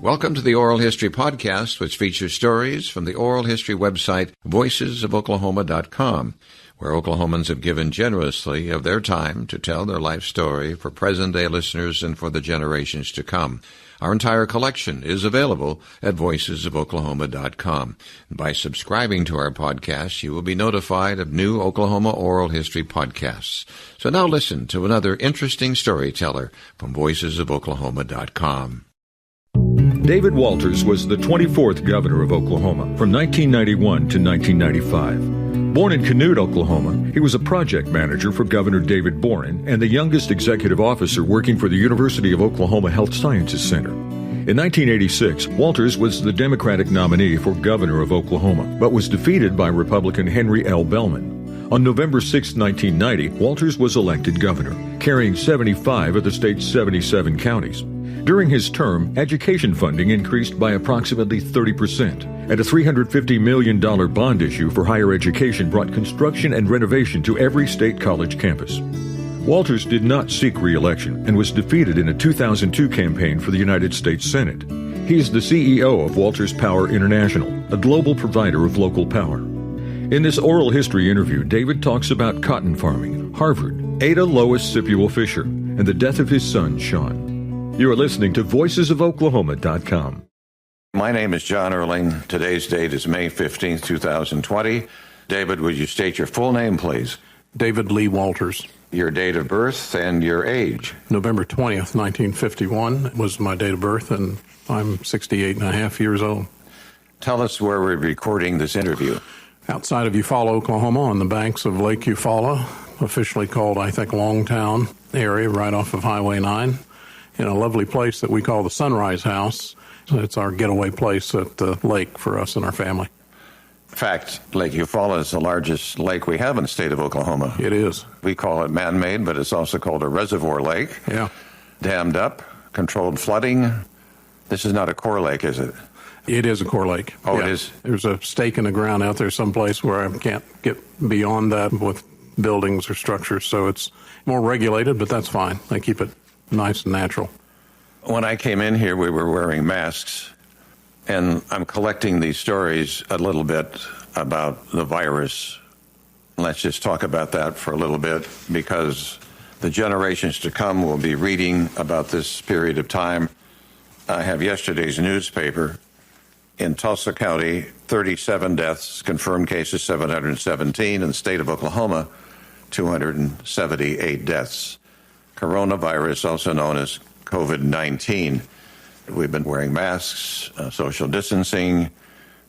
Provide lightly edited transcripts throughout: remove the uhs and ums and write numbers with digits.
Welcome to the Oral History Podcast, which features stories from the oral history website voicesofoklahoma.com, where Oklahomans have given generously of their time to tell their life story for present-day listeners and for the generations to come. Our entire collection is available at voicesofoklahoma.com. By subscribing to our podcast, you will be notified of new Oklahoma oral history podcasts. So now listen to another interesting storyteller from voicesofoklahoma.com. David Walters was the 24th governor of Oklahoma from 1991 to 1995. Born in Canute, Oklahoma, he was a project manager for Governor David Boren and the youngest executive officer working for the University of Oklahoma Health Sciences Center. In 1986, Walters was the Democratic nominee for governor of Oklahoma, but was defeated by Republican Henry L. Bellman. On November 6, 1990, Walters was elected governor, carrying 75 of the state's 77 counties. During his term, education funding increased by approximately 30%, and a $350 million bond issue for higher education brought construction and renovation to every state college campus. Walters did not seek re-election and was defeated in a 2002 campaign for the United States Senate. He is the CEO of Walters Power International, a global provider of local power. In this oral history interview, David talks about cotton farming, Harvard, Ada Lois Sipuel Fisher, and the death of his son, Sean. You are listening to voicesofoklahoma.com. My name is John Erling. Today's date is May 15th, 2020. David, would you state your full name, please? David Lee Walters. Your date of birth and your age. November 20th, 1951 was my date of birth, and I'm 68 and a half years old. Tell us where we're recording this interview. Outside of Eufaula, Oklahoma, on the banks of Lake Eufaula, officially called, I think, Longtown area, right off of Highway 9. In a lovely place that we call the Sunrise House. It's our getaway place at the lake for us and our family. In fact, Lake Eufaula is the largest lake we have in the state of Oklahoma. It is. We call it man-made, but it's also called a reservoir lake. Yeah. Dammed up, controlled flooding. This is not a core lake, is it? It is a core lake. Oh, yeah. It is? There's a stake in the ground out there someplace where I can't get beyond that with buildings or structures, so it's more regulated, but that's fine. They keep it nice and natural. When I came in here, we were wearing masks, and I'm collecting these stories a little bit about the virus. Let's just talk about that for a little bit, because the generations to come will be reading about this period of time. I have yesterday's newspaper. In Tulsa County, 37 deaths, confirmed cases 717, in the state of Oklahoma, 278 deaths. Coronavirus, also known as COVID-19. We've been wearing masks, social distancing.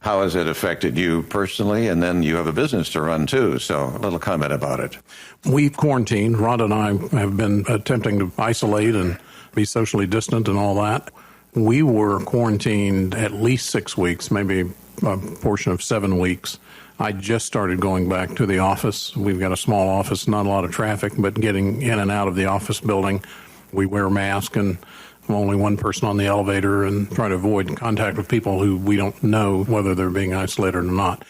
How has it affected you personally? And then you have a business to run too, so a little comment about it. We've quarantined. Rhonda and I have been attempting to isolate and be socially distant and all that. We were quarantined at least 6 weeks, maybe a portion of 7 weeks. I just started going back to the office. We've got a small office, not a lot of traffic, but getting in and out of the office building, we wear a mask and only one person on the elevator and try to avoid contact with people who we don't know whether they're being isolated or not.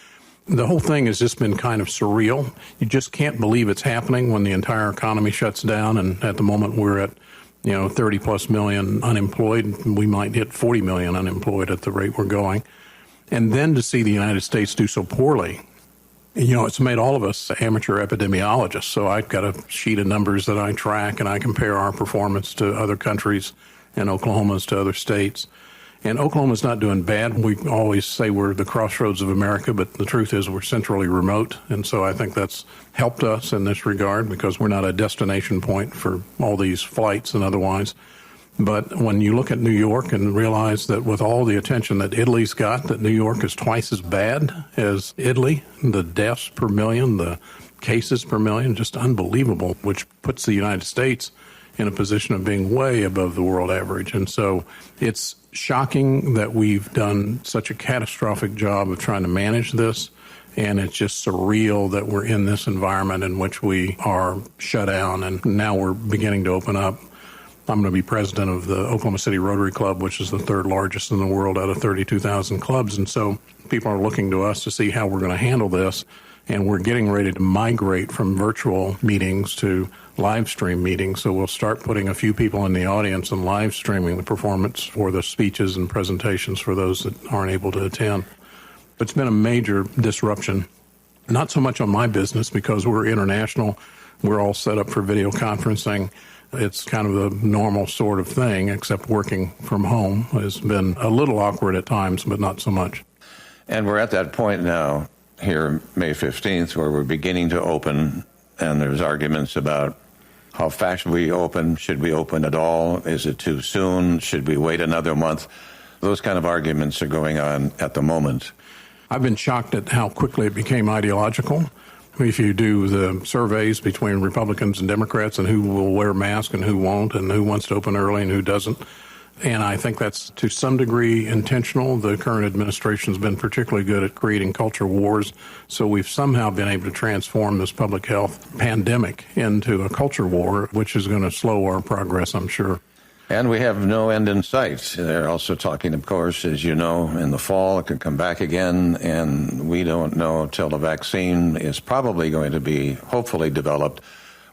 The whole thing has just been kind of surreal. You just can't believe it's happening when the entire economy shuts down, and at the moment we're at 30 plus million unemployed. We might hit 40 million unemployed at the rate we're going. And then to see the United States do so poorly, it's made all of us amateur epidemiologists. So I've got a sheet of numbers that I track, and I compare our performance to other countries and Oklahoma's to other states. And Oklahoma's not doing bad. We always say we're the crossroads of America, but the truth is we're centrally remote. And so I think that's helped us in this regard, because we're not a destination point for all these flights and otherwise. But when you look at New York and realize that with all the attention that Italy's got, that New York is twice as bad as Italy, the deaths per million, the cases per million, just unbelievable, which puts the United States in a position of being way above the world average. And so it's shocking that we've done such a catastrophic job of trying to manage this. And it's just surreal that we're in this environment in which we are shut down, and now we're beginning to open up. I'm going to be president of the Oklahoma City Rotary Club, which is the third largest in the world out of 32,000 clubs. And so people are looking to us to see how we're going to handle this. And we're getting ready to migrate from virtual meetings to live stream meeting. So we'll start putting a few people in the audience and live streaming the performance for the speeches and presentations for those that aren't able to attend. It's been a major disruption, not so much on my business because we're international. We're all set up for video conferencing. It's kind of the normal sort of thing, except working from home has been a little awkward at times, but not so much. And we're at that point now, here May 15th, where we're beginning to open, and there's arguments about how fast we open. Should we open at all? Is it too soon? Should we wait another month? Those kind of arguments are going on at the moment. I've been shocked at how quickly it became ideological. If you do the surveys between Republicans and Democrats and who will wear masks and who won't and who wants to open early and who doesn't, and I think that's to some degree intentional. The current administration has been particularly good at creating culture wars, so we've somehow been able to transform this public health pandemic into a culture war, which is going to slow our progress, I'm sure. And we have no end in sight. They're also talking, of course, as you know, in the fall it could come back again, and we don't know till the vaccine is probably going to be hopefully developed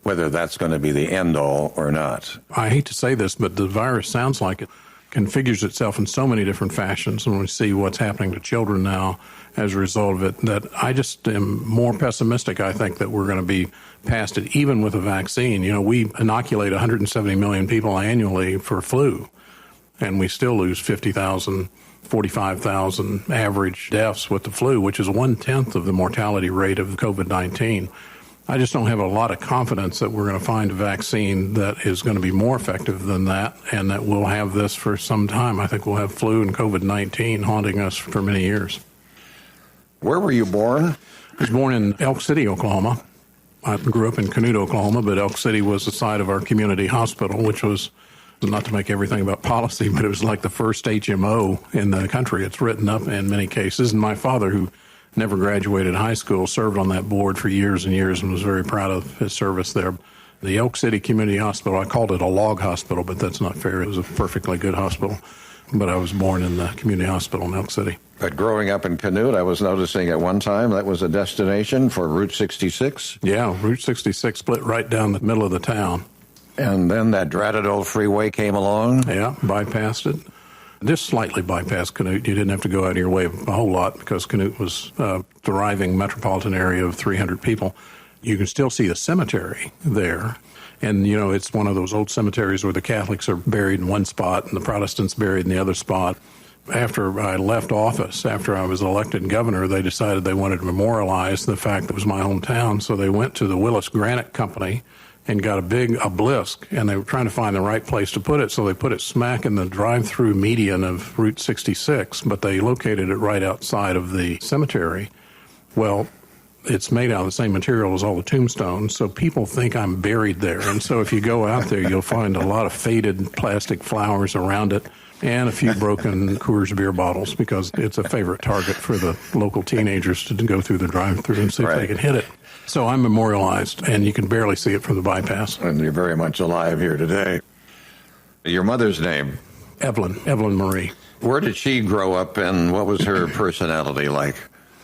whether that's going to be the end all or not. I hate to say this, but the virus sounds like it configures itself in so many different fashions when we see what's happening to children now as a result of it, that I just am more pessimistic. I think that we're going to be past it, even with a vaccine. You know, we inoculate 170 million people annually for flu, and we still lose 50,000, 45,000 average deaths with the flu, which is 1/10 of the mortality rate of COVID-19. I just don't have a lot of confidence that we're going to find a vaccine that is going to be more effective than that, and that we'll have this for some time. I think we'll have flu and COVID-19 haunting us for many years. Where were you born? I was born in Elk City, Oklahoma. I grew up in Canute, Oklahoma, but Elk City was the site of our community hospital, which was, not to make everything about policy, but it was like the first HMO in the country. It's written up in many cases. And my father, who never graduated high school, served on that board for years and years and was very proud of his service there. The Elk City Community Hospital, I called it a log hospital, but that's not fair. It was a perfectly good hospital. But I was born in the community hospital in Elk City. But growing up in Canute, I was noticing at one time that was a destination for Route 66. Yeah, Route 66 split right down the middle of the town. And then that dratted old freeway came along. Yeah, bypassed it. Just slightly bypassed Canute. You didn't have to go out of your way a whole lot because Canute was a thriving metropolitan area of 300 people. You can still see the cemetery there. And, you know, it's one of those old cemeteries where the Catholics are buried in one spot and the Protestants buried in the other spot. After I left office, after I was elected governor, they decided they wanted to memorialize the fact that it was my hometown. So they went to the Willis Granite Company and got a big obelisk, and they were trying to find the right place to put it. So they put it smack in the drive-through median of Route 66, but they located it right outside of the cemetery. Well, it's made out of the same material as all the tombstones, so people think I'm buried there. And so if you go out there, you'll find a lot of faded plastic flowers around it and a few broken Coors beer bottles because it's a favorite target for the local teenagers to go through the drive-thru and see if they can hit it. So I'm memorialized, and you can barely see it from the bypass. And you're very much alive here today. Your mother's name? Evelyn Marie. Where did she grow up, and what was her personality like?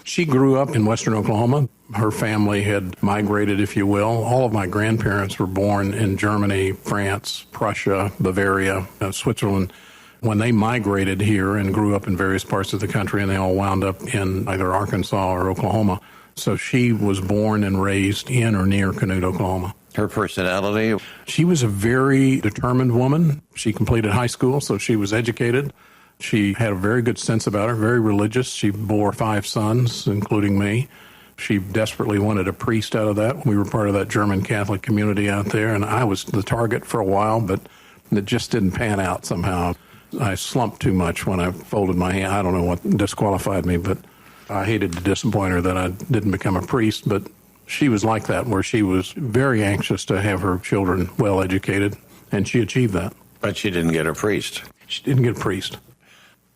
She grew up in western Oklahoma. Her family had migrated, if you will. All of my grandparents were born in Germany, France, Prussia, Bavaria, Switzerland. When they migrated here and grew up in various parts of the country, and they all wound up in either Arkansas or Oklahoma. So she was born and raised in or near Canute, Oklahoma. Her personality? She was a very determined woman. She completed high school, so she was educated. She had a very good sense about her, very religious. She bore 5 sons, including me. She desperately wanted a priest out of that. We were part of that German Catholic community out there, and I was the target for a while, but it just didn't pan out somehow. I slumped too much when I folded my hand. I don't know what disqualified me, but I hated to disappoint her that I didn't become a priest. But she was like that, where she was very anxious to have her children well educated, and she achieved that. But she didn't get a priest. She didn't get a priest.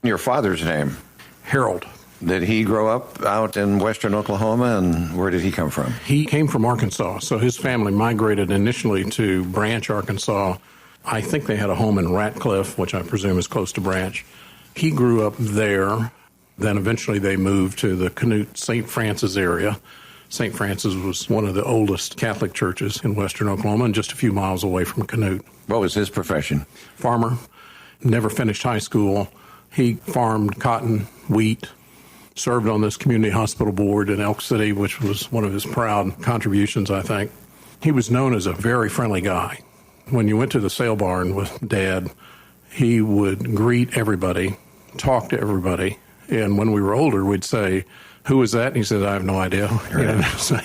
Your father's name? Harold. Did he grow up out in western Oklahoma, and where did he come from? He came from Arkansas, so his family migrated initially to Branch, Arkansas. I think they had a home in Ratcliffe, which I presume is close to Branch. He grew up there. Then eventually they moved to the Canute, St. Francis area. St. Francis was one of the oldest Catholic churches in western Oklahoma and just a few miles away from Canute. What was his profession? Farmer, never finished high school. He farmed cotton, wheat, served on this community hospital board in Elk City, which was one of his proud contributions, I think. He was known as a very friendly guy. When you went to the sale barn with Dad, he would greet everybody, talk to everybody, and when we were older, we'd say, "Who is that?" And he said, "I have no idea." Right. So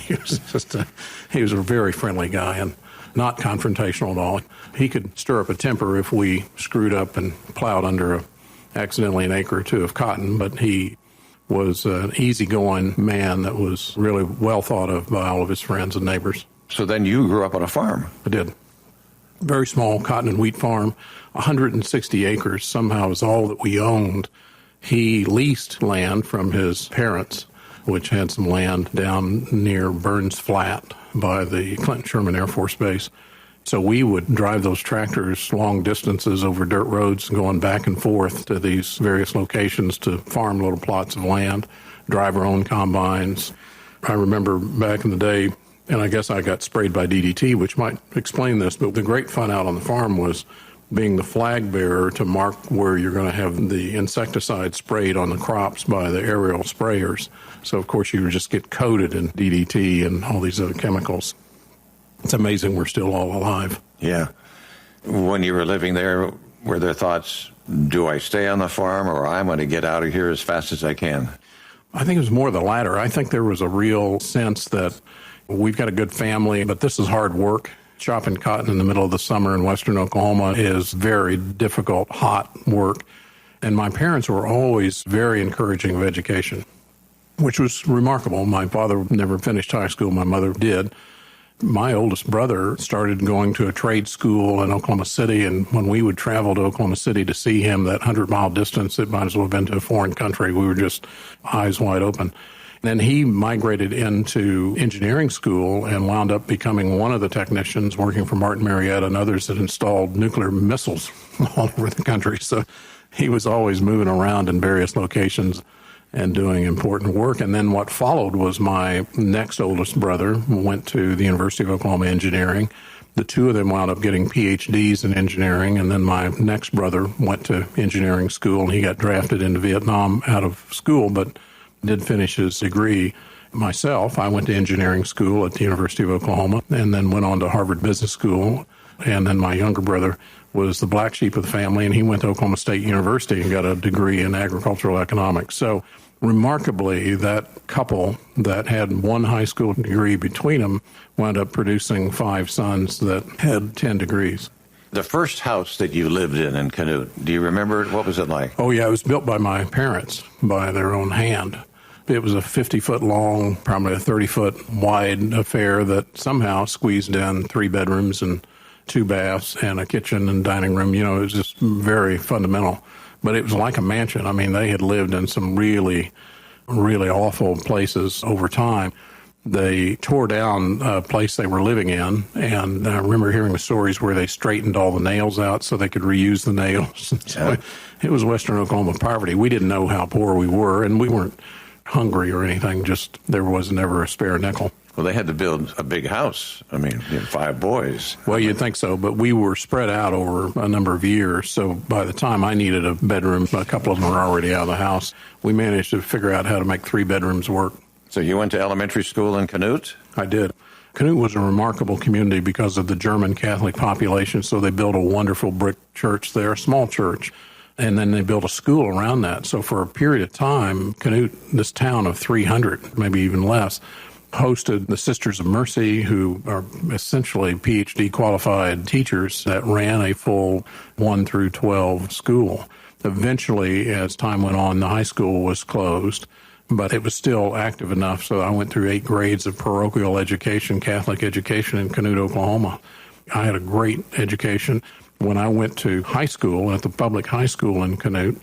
he was a very friendly guy and not confrontational at all. He could stir up a temper if we screwed up and plowed under accidentally an acre or two of cotton, but he was an easygoing man that was really well thought of by all of his friends and neighbors. So then you grew up on a farm. I did. Very small cotton and wheat farm, 160 acres, somehow is all that we owned. He leased land from his parents, which had some land down near Burns Flat by the Clinton Sherman Air Force Base. So we would drive those tractors long distances over dirt roads, going back and forth to these various locations to farm little plots of land, drive our own combines. I remember back in the day, and I guess I got sprayed by DDT, which might explain this, but the great fun out on the farm was being the flag bearer to mark where you're going to have the insecticide sprayed on the crops by the aerial sprayers. So, of course, you would just get coated in DDT and all these other chemicals. It's amazing we're still all alive. Yeah. When you were living there, were there thoughts, do I stay on the farm or I'm going to get out of here as fast as I can? I think it was more the latter. I think there was a real sense that we've got a good family, but this is hard work. Chopping cotton in the middle of the summer in western Oklahoma is very difficult, hot work. And my parents were always very encouraging of education, which was remarkable. My father never finished high school. My mother did. My oldest brother started going to a trade school in Oklahoma City, and when we would travel to Oklahoma City to see him, that 100-mile distance, it might as well have been to a foreign country. We were just eyes wide open. Then he migrated into engineering school and wound up becoming one of the technicians working for Martin Marietta and others that installed nuclear missiles all over the country. So he was always moving around in various locations and doing important work. And then what followed was my next oldest brother went to the University of Oklahoma Engineering. The two of them wound up getting PhDs in engineering. And then my next brother went to engineering school, and he got drafted into Vietnam out of school, but did finish his degree. Myself, I went to engineering school at the University of Oklahoma and then went on to Harvard Business School. And then my younger brother was the black sheep of the family, and he went to Oklahoma State University and got a degree in agricultural economics. So remarkably, that couple that had one high school degree between them wound up producing 5 sons that had 10 degrees. The first house that you lived in Canute, do you remember it? What was it like? Oh, yeah, it was built by my parents by their own hand. It was a 50-foot long, probably a 30-foot wide affair that somehow squeezed in 3 bedrooms and 2 baths and a kitchen and dining room. You know, it was just very fundamental. But it was like a mansion. I mean, they had lived in some really, really awful places over time. They tore down a place they were living in, and I remember hearing the stories where they straightened all the nails out so they could reuse the nails. So it was western Oklahoma poverty. We didn't know how poor we were, and we weren't hungry or anything, just there was never a spare nickel. Well, they had to build a big house. I mean, you had 5 boys. Well, you'd think so, but we were spread out over a number of years. So by the time I needed a bedroom, a couple of them were already out of the house. We managed to figure out how to make 3 bedrooms work. So you went to elementary school in Canute? I did. Canute was a remarkable community because of the German Catholic population, so they built a wonderful brick church there, a small church, and then they built a school around that. So for a period of time, Canute, this town of 300, maybe even less, hosted the Sisters of Mercy, who are essentially PhD qualified teachers that ran a full 1 through 12 school. Eventually, as time went on, the high school was closed, but it was still active enough, so I went through 8 grades of parochial education, Catholic education in Canute, Oklahoma. I had a great education. When I went to high school, at the public high school in Canute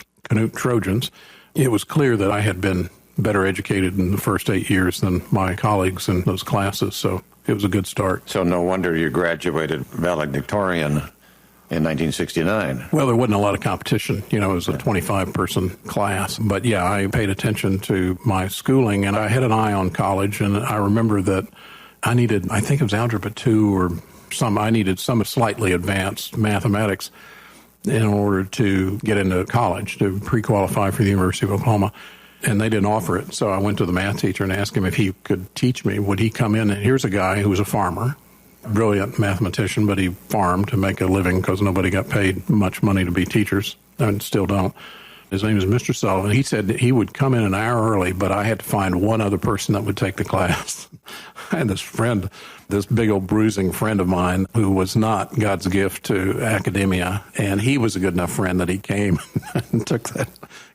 Trojans, it was clear that I had been better educated in the first 8 years than my colleagues in those classes, so it was a good start. So no wonder you graduated valedictorian. in 1969. Well, there wasn't a lot of competition. It was a 25-person class. But yeah, I paid attention to my schooling, and I had an eye on college. And I remember that I think it was Algebra 2 or I needed some slightly advanced mathematics in order to get into college, to pre-qualify for the University of Oklahoma. And they didn't offer it. So I went to the math teacher and asked him if he could teach me. Would he come in? And here's a guy who was a farmer, brilliant mathematician, but he farmed to make a living because nobody got paid much money to be teachers, and still don't. His name is Mr. Sullivan. He said that he would come in an hour early, but I had to find one other person that would take the class. I had this friend, this big old bruising friend of mine who was not God's gift to academia, and he was a good enough friend that he came and took that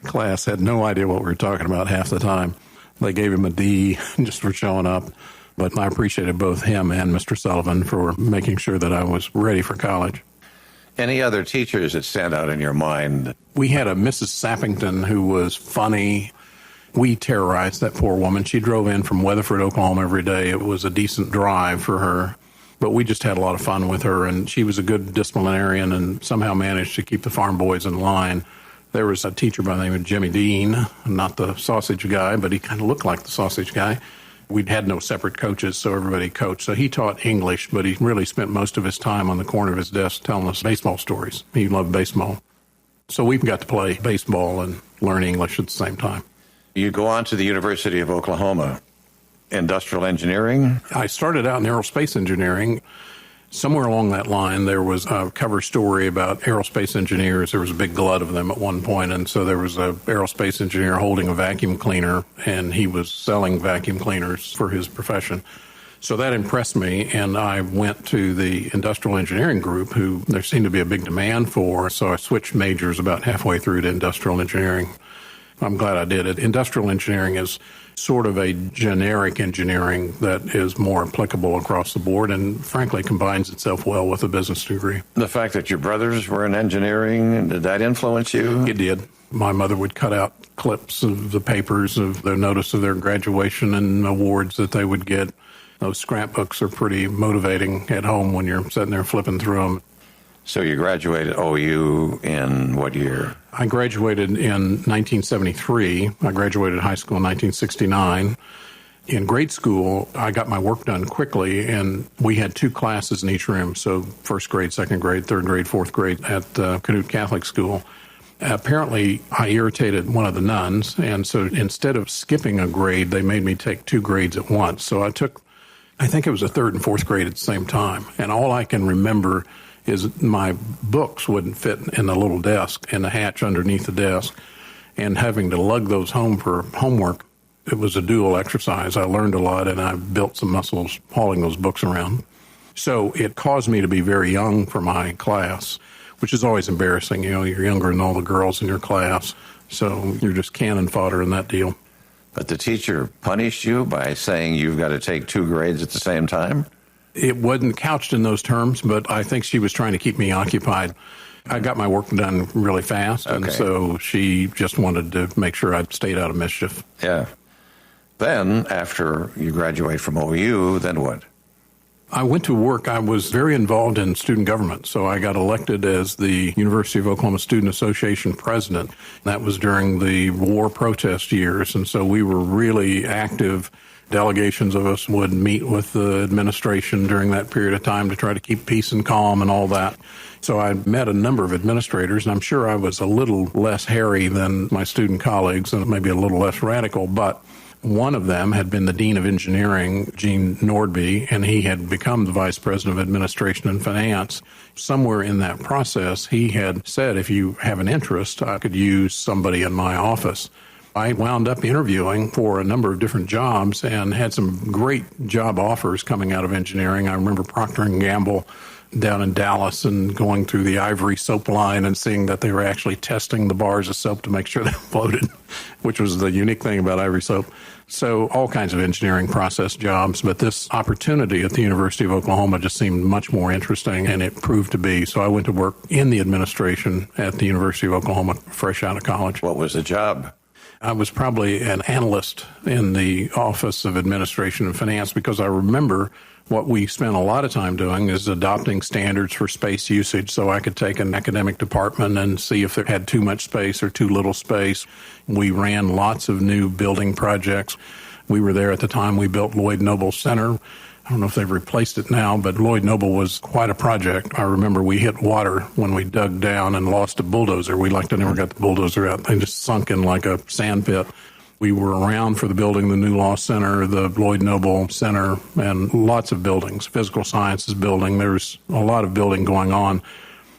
class, had no idea what we were talking about half the time. They gave him a D just for showing up. But I appreciated both him and Mr. Sullivan for making sure that I was ready for college. Any other teachers that stand out in your mind? We had a Mrs. Sappington who was funny. We terrorized that poor woman. She drove in from Weatherford, Oklahoma every day. It was a decent drive for her. But we just had a lot of fun with her, and she was a good disciplinarian and somehow managed to keep the farm boys in line. There was a teacher by the name of Jimmy Dean, not the sausage guy, but he kind of looked like the sausage guy. We'd had no separate coaches, so everybody coached. So he taught English, but he really spent most of his time on the corner of his desk telling us baseball stories. He loved baseball. So we got to play baseball and learn English at the same time. You go on to the University of Oklahoma. Industrial engineering? I started out in aerospace engineering. Somewhere along that line, there was a cover story about aerospace engineers. There was a big glut of them at one point, and so there was an aerospace engineer holding a vacuum cleaner, and he was selling vacuum cleaners for his profession. So that impressed me, and I went to the industrial engineering group, who there seemed to be a big demand for, so I switched majors about halfway through to industrial engineering. I'm glad I did it. Industrial engineering is sort of a generic engineering that is more applicable across the board and, frankly, combines itself well with a business degree. The fact that your brothers were in engineering, did that influence you? It did. My mother would cut out clips of the papers of their notice of their graduation and awards that they would get. Those scrapbooks are pretty motivating at home when you're sitting there flipping through them. So you graduated OU in what year? I graduated in 1973. I graduated high school in 1969. In grade school, I got my work done quickly, and we had 2 classes in each room. So first grade, second grade, third grade, fourth grade at Canute Catholic School. Apparently, I irritated one of the nuns, and so instead of skipping a grade, they made me take 2 grades at once. So I think it was a third and fourth grade at the same time. And all I can remember is my books wouldn't fit in the little desk, in the hatch underneath the desk, and having to lug those home for homework. It was a dual exercise. I learned a lot, and I built some muscles hauling those books around. So it caused me to be very young for my class, which is always embarrassing. You're younger than all the girls in your class, so you're just cannon fodder in that deal. But the teacher punished you by saying you've got to take 2 grades at the same time? It wasn't couched in those terms, but I think she was trying to keep me occupied. I got my work done really fast, and so she just wanted to make sure I stayed out of mischief. Yeah. Then, after you graduate from OU, then what? I went to work. I was very involved in student government, so I got elected as the University of Oklahoma Student Association president. That was during the war protest years, and so we were really active. Delegations of us would meet with the administration during that period of time to try to keep peace and calm and all that. So I met a number of administrators, and I'm sure I was a little less hairy than my student colleagues and maybe a little less radical, but one of them had been the Dean of Engineering, Gene Nordby, and he had become the Vice President of Administration and Finance. Somewhere in that process, he had said, if you have an interest, I could use somebody in my office. I wound up interviewing for a number of different jobs and had some great job offers coming out of engineering. I remember Procter & Gamble down in Dallas and going through the Ivory soap line and seeing that they were actually testing the bars of soap to make sure they floated, which was the unique thing about Ivory soap. So all kinds of engineering process jobs, but this opportunity at the University of Oklahoma just seemed much more interesting, and it proved to be. So I went to work in the administration at the University of Oklahoma fresh out of college. What was the job? I was probably an analyst in the Office of Administration and Finance because I remember What we spent a lot of time doing is adopting standards for space usage, so I could take an academic department and see if they had too much space or too little space. We ran lots of new building projects. We were there at the time we built Lloyd Noble Center. I don't know if they've replaced it now, but Lloyd Noble was quite a project. I remember we hit water when we dug down and lost a bulldozer. We never got the bulldozer out. They just sunk in like a sand pit. We were around for the building the New Law Center, the Lloyd Noble Center, and lots of buildings, physical sciences building. There's a lot of building going on.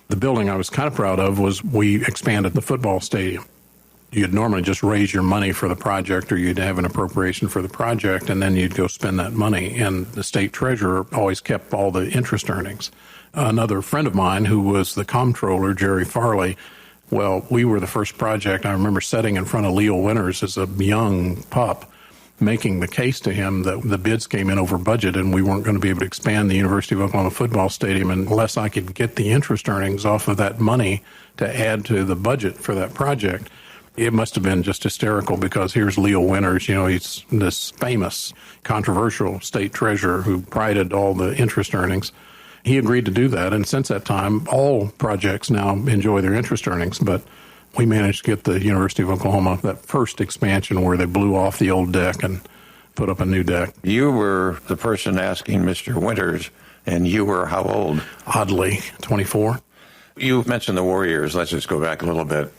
The building I was kind of proud of was we expanded the football stadium. You'd normally just raise your money for the project, or you'd have an appropriation for the project, and then you'd go spend that money. And the state treasurer always kept all the interest earnings. Another friend of mine who was the comptroller, Jerry Farley, well, we were the first project. I remember sitting in front of Leo Winters as a young pup, making the case to him that the bids came in over budget and we weren't going to be able to expand the University of Oklahoma football stadium unless I could get the interest earnings off of that money to add to the budget for that project. It must have been just hysterical, because here's Leo Winters, he's this famous, controversial state treasurer who prided all the interest earnings. He agreed to do that, and since that time, all projects now enjoy their interest earnings, but we managed to get the University of Oklahoma, that first expansion where they blew off the old deck and put up a new deck. You were the person asking Mr. Winters, and you were how old? Oddly, 24. You mentioned the war years. Let's just go back a little bit.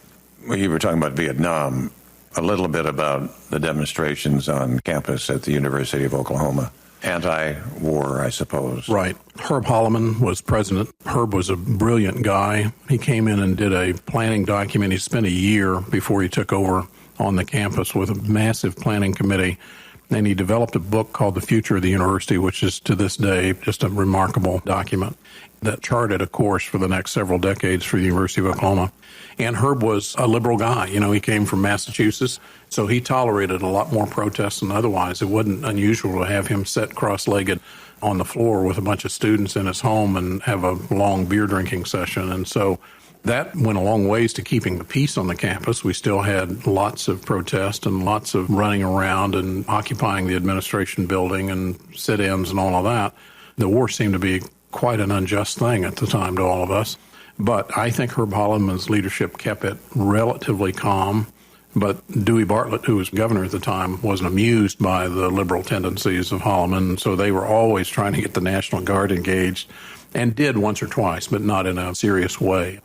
You were talking about Vietnam, a little bit about the demonstrations on campus at the University of Oklahoma. Anti-war, I suppose. Right. Herb Holloman was president. Herb was a brilliant guy. He came in and did a planning document. He spent a year before he took over on the campus with a massive planning committee. And he developed a book called The Future of the University, which is to this day just a remarkable document that charted a course for the next several decades for the University of Oklahoma. And Herb was a liberal guy. He came from Massachusetts, so he tolerated a lot more protests than otherwise. It wasn't unusual to have him sit cross-legged on the floor with a bunch of students in his home and have a long beer drinking session. And so that went a long ways to keeping the peace on the campus. We still had lots of protest and lots of running around and occupying the administration building and sit-ins and all of that. The war seemed to be quite an unjust thing at the time to all of us. But I think Herb Holloman's leadership kept it relatively calm. But Dewey Bartlett, who was governor at the time, wasn't amused by the liberal tendencies of Holloman. So they were always trying to get the National Guard engaged, and did once or twice, but not in a serious way.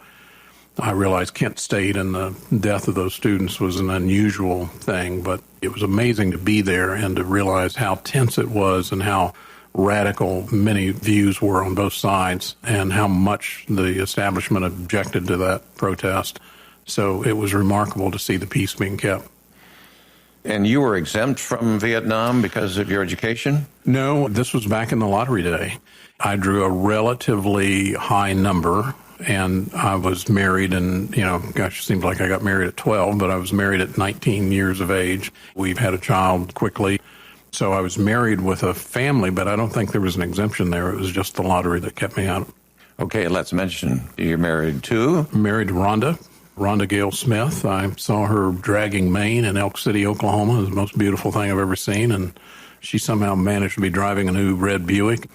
I realized Kent State and the death of those students was an unusual thing, but it was amazing to be there and to realize how tense it was and how radical many views were on both sides, and how much the establishment objected to that protest. So it was remarkable to see the peace being kept. And you were exempt from Vietnam because of your education? No, this was back in the lottery day. I drew a relatively high number, and I was married, and, it seems like I got married at 12, but I was married at 19 years of age. We've had a child quickly. So I was married with a family, but I don't think there was an exemption there. It was just the lottery that kept me out. Okay, let's mention you're married to? Married to Rhonda Gale Smith. I saw her dragging Maine in Elk City, Oklahoma. It was the most beautiful thing I've ever seen, and she somehow managed to be driving a new red Buick.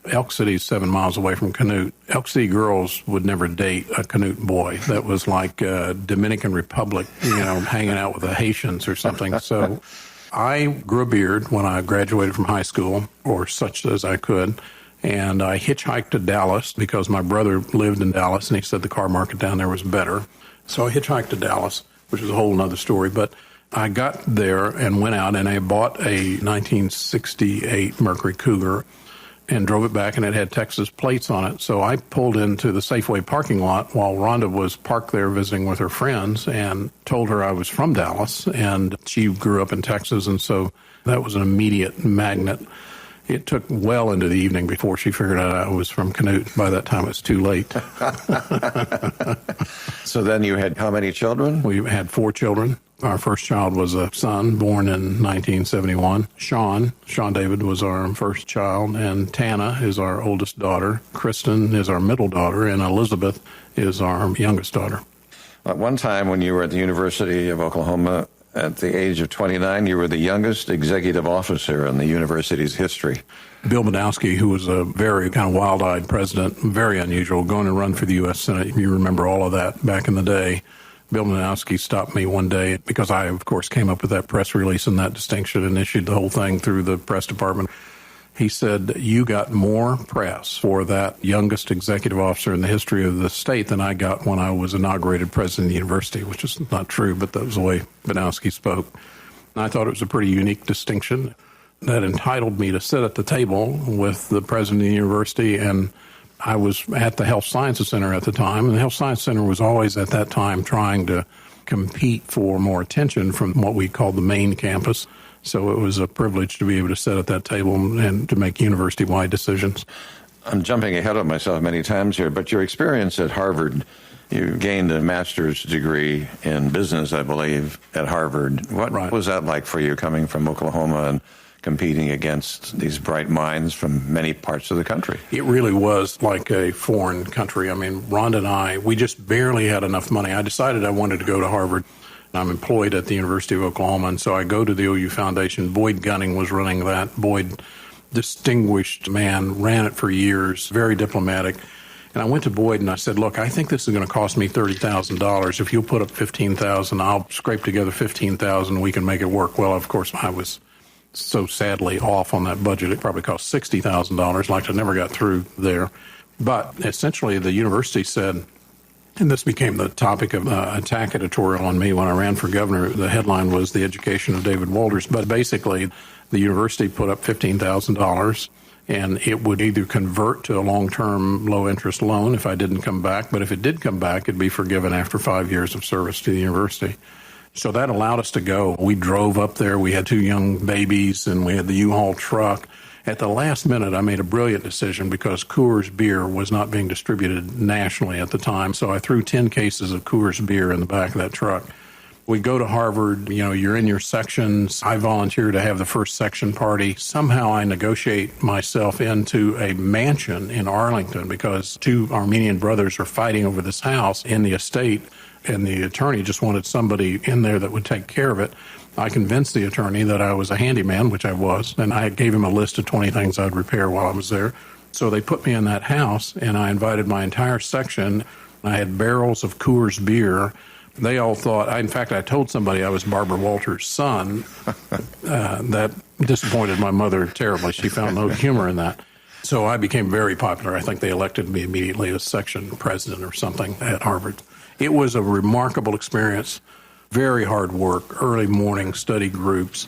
Elk City is 7 miles away from Canute. Elk City girls would never date a Canute boy. That was like Dominican Republic, hanging out with the Haitians or something. So I grew a beard when I graduated from high school, or such as I could, and I hitchhiked to Dallas because my brother lived in Dallas, and he said the car market down there was better. So I hitchhiked to Dallas, which is a whole other story, but I got there and went out, and I bought a 1968 Mercury Cougar and drove it back, and it had Texas plates on it. So I pulled into the Safeway parking lot while Rhonda was parked there visiting with her friends, and told her I was from Dallas, and she grew up in Texas, and so that was an immediate magnet. It took well into the evening before she figured out I was from Canute. By that time, it was too late. So then you had how many children? We had 4 children. Our first child was a son born in 1971. Sean David was our first child, and Tana is our oldest daughter. Kristen is our middle daughter, and Elizabeth is our youngest daughter. At one time when you were at the University of Oklahoma, At the age of 29, you were the youngest executive officer in the university's history. Bill Badowski, who was a very kind of wild-eyed president, very unusual, going to run for the U.S. Senate. You remember all of that back in the day. Bill Badowski stopped me one day because I, of course, came up with that press release and that distinction and issued the whole thing through the press department. He said, you got more press for that youngest executive officer in the history of the state than I got when I was inaugurated president of the university, which is not true, but that was the way Badowski spoke. And I thought it was a pretty unique distinction that entitled me to sit at the table with the president of the university. And I was at the Health Sciences Center at the time, and the Health Science Center was always at that time trying to compete for more attention from what we called the main campus. So it was a privilege to be able to sit at that table and to make university-wide decisions. I'm jumping ahead of myself many times here, but your experience at Harvard, you gained a master's degree in business, I believe, at Harvard. What was that like for you coming from Oklahoma and competing against these bright minds from many parts of the country? It really was like a foreign country. I mean, Rhonda and I, we just barely had enough money. I decided I wanted to go to Harvard. I'm employed at the University of Oklahoma, and so I go to the OU Foundation. Boyd Gunning was running that. Boyd, distinguished man, ran it for years, very diplomatic. And I went to Boyd and I said, look, I think this is going to cost me $30,000. If you'll put up $15,000, I'll scrape together $15,000. We can make it work. Well, of course, I was so sadly off on that budget. It probably cost $60,000, like I never got through there. But essentially, the university said, and this became the topic of attack editorial on me when I ran for governor. The headline was The Education of David Walters. But basically, the university put up $15,000, and it would either convert to a long-term low-interest loan if I didn't come back. But if it did come back, it'd be forgiven after 5 years of service to the university. So that allowed us to go. We drove up there. We had 2 young babies, and we had the U-Haul truck. At the last minute, I made a brilliant decision because Coors beer was not being distributed nationally at the time. So I threw 10 cases of Coors beer in the back of that truck. We go to Harvard, you're in your sections. I volunteer to have the first section party. Somehow I negotiate myself into a mansion in Arlington because 2 Armenian brothers are fighting over this house in the estate, and the attorney just wanted somebody in there that would take care of it. I convinced the attorney that I was a handyman, which I was, and I gave him a list of 20 things I'd repair while I was there. So they put me in that house, and I invited my entire section. I had barrels of Coors beer. They all thought, in fact, I told somebody I was Barbara Walters' son. That disappointed my mother terribly. She found no humor in that. So I became very popular. I think they elected me immediately as section president or something at Harvard. It was a remarkable experience. Very hard work, early morning study groups.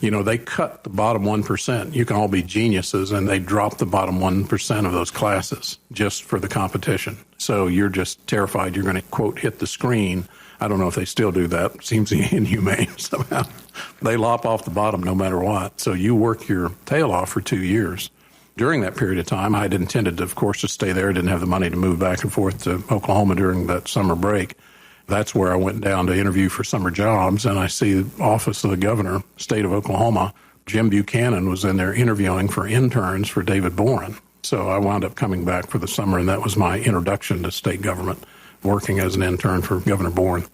They cut the bottom 1%. You can all be geniuses, and they drop the bottom 1% of those classes just for the competition. So you're just terrified you're going to, quote, hit the screen. I don't know if they still do that. Seems inhumane somehow. They lop off the bottom no matter what. So you work your tail off for 2 years. During that period of time, I had intended, of course, to stay there. I didn't have the money to move back and forth to Oklahoma during that summer break. That's where I went down to interview for summer jobs, and I see the office of the governor, state of Oklahoma. Jim Buchanan was in there interviewing for interns for David Boren. So I wound up coming back for the summer, and that was my introduction to state government, working as an intern for Governor Boren.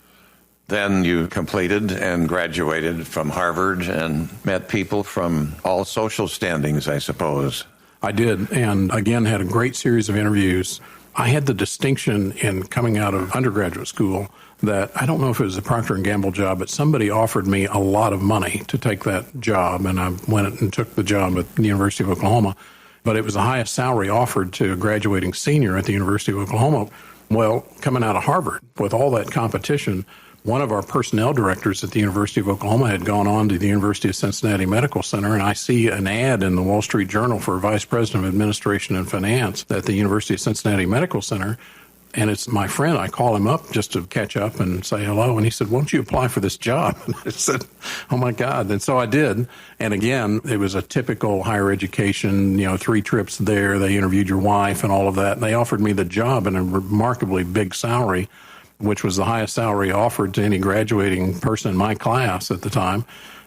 Then you completed and graduated from Harvard and met people from all social standings, I suppose. I did, and again had a great series of interviews. I had the distinction in coming out of undergraduate school that I don't know if it was a Procter & Gamble job, but somebody offered me a lot of money to take that job, and I went and took the job at the University of Oklahoma. But it was the highest salary offered to a graduating senior at the University of Oklahoma. Well, coming out of Harvard, with all that competition, one of our personnel directors at the University of Oklahoma had gone on to the University of Cincinnati Medical Center, and I see an ad in the Wall Street Journal for Vice President of Administration and Finance at the University of Cincinnati Medical Center. And it's my friend. I call him up just to catch up and say hello. And he said, won't you apply for this job? And I said, oh, my God. And so I did. And again, it was a typical higher education, 3 trips there. They interviewed your wife and all of that. And they offered me the job and a remarkably big salary, which was the highest salary offered to any graduating person in my class at the time.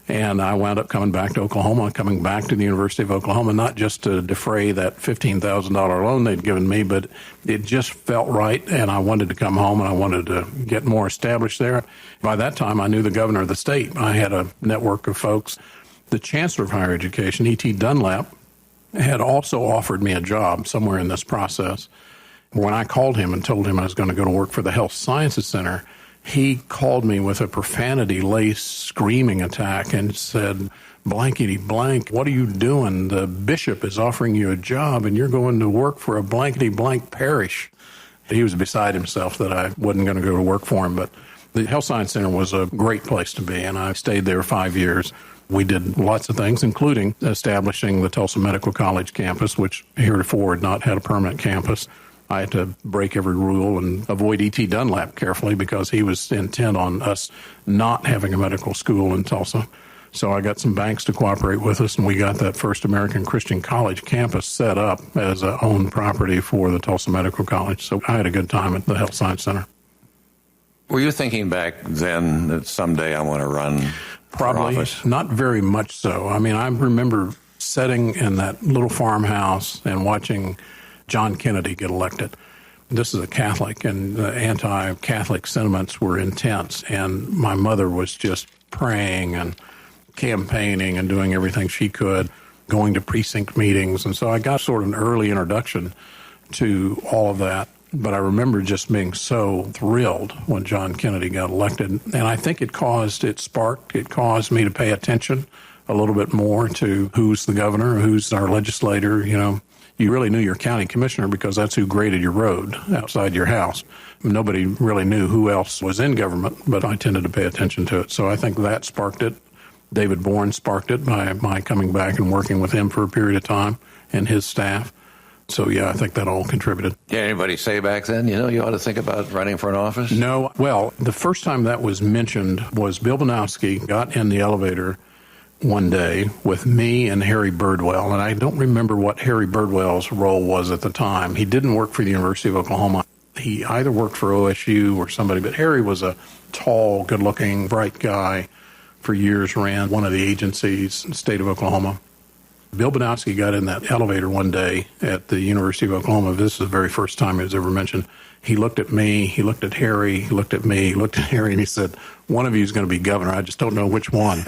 And I wound up coming back to Oklahoma, coming back to the University of Oklahoma, not just to defray that $15,000 loan they'd given me, but it just felt right, and I wanted to come home, and I wanted to get more established there. By that time, I knew the governor of the state. I had a network of folks. The chancellor of higher education, E.T. Dunlap, had also offered me a job somewhere in this process. When I called him and told him I was going to go to work for the Health Sciences Center, he called me with a profanity-laced screaming attack and said, blankety blank, what are you doing? The bishop is offering you a job and you're going to work for a blankety blank parish. He was beside himself that I wasn't going to go to work for him, but the Health Science Center was a great place to be, and I stayed there 5 years. We did lots of things, including establishing the Tulsa Medical College campus, which heretofore had not had a permanent campus. I had to break every rule and avoid E.T. Dunlap carefully because he was intent on us not having a medical school in Tulsa. So I got some banks to cooperate with us, and we got that first American Christian College campus set up as a owned property for the Tulsa Medical College. So I had a good time at the Health Science Center. Were you thinking back then that someday I want to run Probably for office? Not very much so. I mean, I remember sitting in that little farmhouse and watching John Kennedy get elected. This is a Catholic, and the anti-Catholic sentiments were intense, and my mother was just praying and campaigning and doing everything she could, going to precinct meetings, and so I got sort of an early introduction to all of that. But I remember just being so thrilled when John Kennedy got elected, and I think it caused me to pay attention a little bit more to who's the governor, who's our legislator, You really knew your county commissioner because that's who graded your road outside your house. Nobody really knew who else was in government, but I tended to pay attention to it. So I think that sparked it. David Bourne sparked it by my coming back and working with him for a period of time and his staff. So, yeah, I think that all contributed. Did anybody say back then, you ought to think about running for an office? No. Well, the first time that was mentioned was Bill Banowski got in the elevator one day with me and Harry Birdwell, and I don't remember what Harry Birdwell's role was at the time. He didn't work for the University of Oklahoma. He either worked for OSU or somebody, but Harry was a tall, good-looking, bright guy for years, ran one of the agencies in the state of Oklahoma. Bill Banowski got in that elevator one day at the University of Oklahoma. This is the very first time it was ever mentioned. He looked at me, he looked at Harry, he looked at me, he looked at Harry, and he said, one of you is going to be governor. I just don't know which one.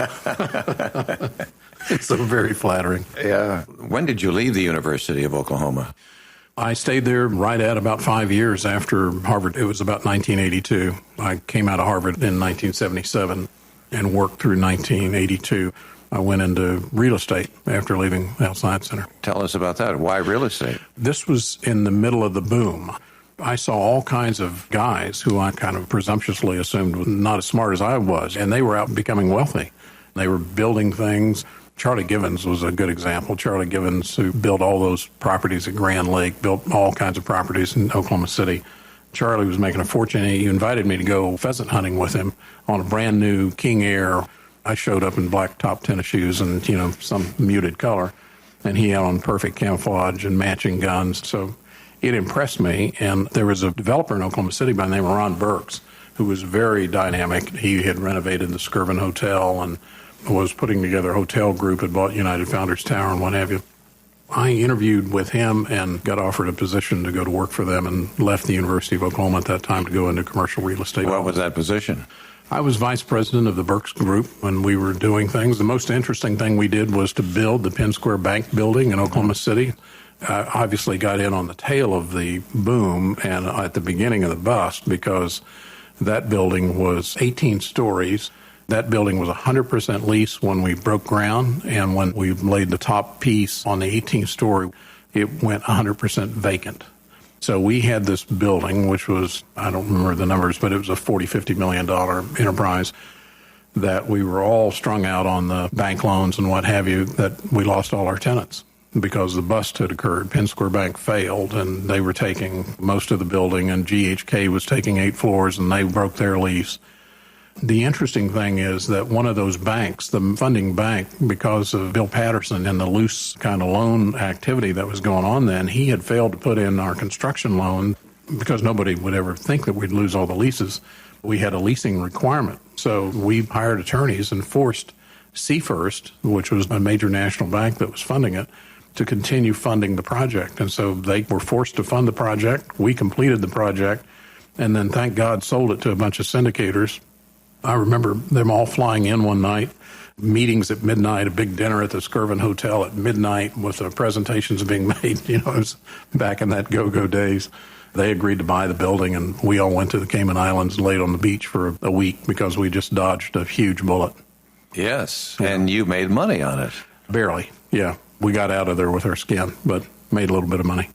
It's so very flattering. Yeah. When did you leave the University of Oklahoma? I stayed there right at about 5 years after Harvard. It was about 1982. I came out of Harvard in 1977 and worked through 1982. I went into real estate after leaving the Health Science Center. Tell us about that. Why real estate? This was in the middle of the boom. I saw all kinds of guys who I kind of presumptuously assumed were not as smart as I was, and they were out becoming wealthy. They were building things. Charlie Givens was a good example. Charlie Givens, who built all those properties at Grand Lake, built all kinds of properties in Oklahoma City. Charlie was making a fortune. He invited me to go pheasant hunting with him on a brand new King Air. I showed up in black top tennis shoes and, some muted color, and he had on perfect camouflage and matching guns. So it impressed me, and there was a developer in Oklahoma City by the name of Ron Burks who was very dynamic. He had renovated the Skirvin Hotel and was putting together a hotel group, had bought United Founders Tower and what have you. I interviewed with him and got offered a position to go to work for them and left the University of Oklahoma at that time to go into commercial real estate. What was that position? I was vice president of the Burks Group when we were doing things. The most interesting thing we did was to build the Penn Square Bank building in Oklahoma City. I obviously got in on the tail of the boom and at the beginning of the bust because that building was 18 stories. That building was 100% leased when we broke ground, and when we laid the top piece on the 18th story, it went 100% vacant. So we had this building, which was, I don't remember the numbers, but it was a $40-50 million enterprise that we were all strung out on the bank loans and what have you, that we lost all our tenants because the bust had occurred. Penn Square Bank failed, and they were taking most of the building, and GHK was taking 8 floors, and they broke their lease. The interesting thing is that one of those banks, the funding bank, because of Bill Patterson and the loose kind of loan activity that was going on then, he had failed to put in our construction loan because nobody would ever think that we'd lose all the leases. We had a leasing requirement. So we hired attorneys and forced Seafirst, which was a major national bank that was funding it, to continue funding the project. And so they were forced to fund the project. We completed the project, and then, thank God, sold it to a bunch of syndicators. I remember them all flying in one night, meetings at midnight, a big dinner at the Skirvin Hotel at midnight with the presentations being made. It was back in that go-go days. They agreed to buy the building, and we all went to the Cayman Islands and laid on the beach for a week because we just dodged a huge bullet. Yes, and you made money on it. Barely, yeah. We got out of there with our skin, but made a little bit of money.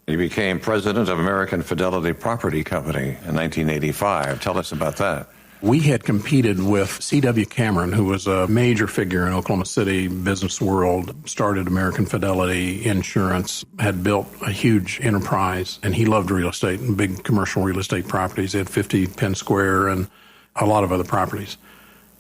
You became president of American Fidelity Property Company in 1985. Tell us about that. We had competed with C.W. Cameron, who was a major figure in Oklahoma City business world, started American Fidelity Insurance, had built a huge enterprise, and he loved real estate and big commercial real estate properties. He had 50 Penn Square and a lot of other properties.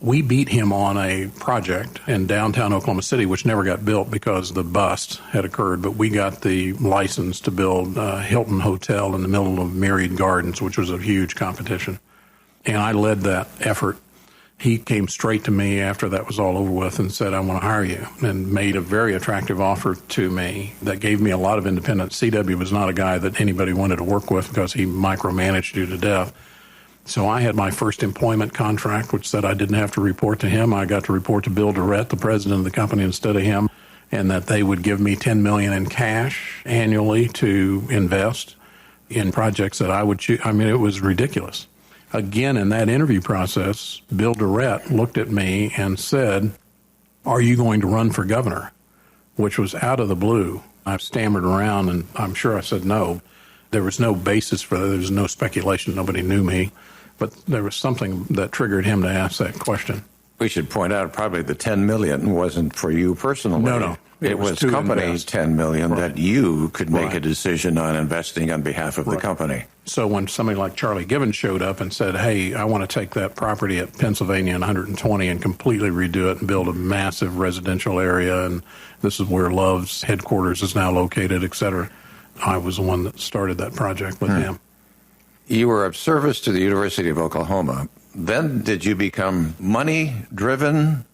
We beat him on a project in downtown Oklahoma City, which never got built because the bust had occurred, but we got the license to build a Hilton Hotel in the middle of Myriad Gardens, which was a huge competition. And I led that effort. He came straight to me after that was all over with and said, I want to hire you, and made a very attractive offer to me that gave me a lot of independence. CW was not a guy that anybody wanted to work with because he micromanaged you to death. So I had my first employment contract, which said I didn't have to report to him. I got to report to Bill Durrett, the president of the company, instead of him, and that they would give me $10 million in cash annually to invest in projects that I would choose. I mean, it was ridiculous. Again, in that interview process, Bill Durrett looked at me and said, are you going to run for governor? Which was out of the blue. I stammered around, and I'm sure I said no. There was no basis for that. There was no speculation. Nobody knew me. But there was something that triggered him to ask that question. We should point out probably the $10 million wasn't for you personally. No. It was company $10 million that you could make a decision on investing on behalf of the company. So when somebody like Charlie Gibbons showed up and said, hey, I want to take that property at Pennsylvania and 120 and completely redo it and build a massive residential area, and this is where Love's headquarters is now located, et cetera, I was the one that started that project with him. You were of service to the University of Oklahoma. Then did you become money-driven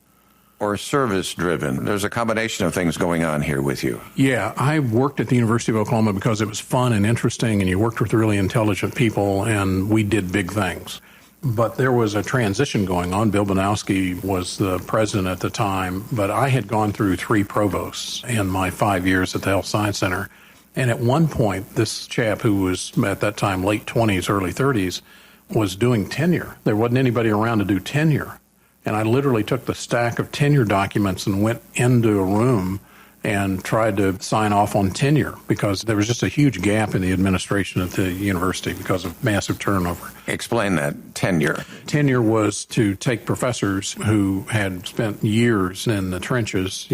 or service-driven? There's a combination of things going on here with you. Yeah, I worked at the University of Oklahoma because it was fun and interesting, and you worked with really intelligent people, and we did big things. But there was a transition going on. Bill Banowski was the president at the time, but I had gone through 3 provosts in my 5 years at the Health Science Center. And at one point, this chap who was at that time late 20s, early 30s, was doing tenure. There wasn't anybody around to do tenure. And I literally took the stack of tenure documents and went into a room and tried to sign off on tenure because there was just a huge gap in the administration at the university because of massive turnover. Explain that, tenure. Tenure was to take professors who had spent years in the trenches,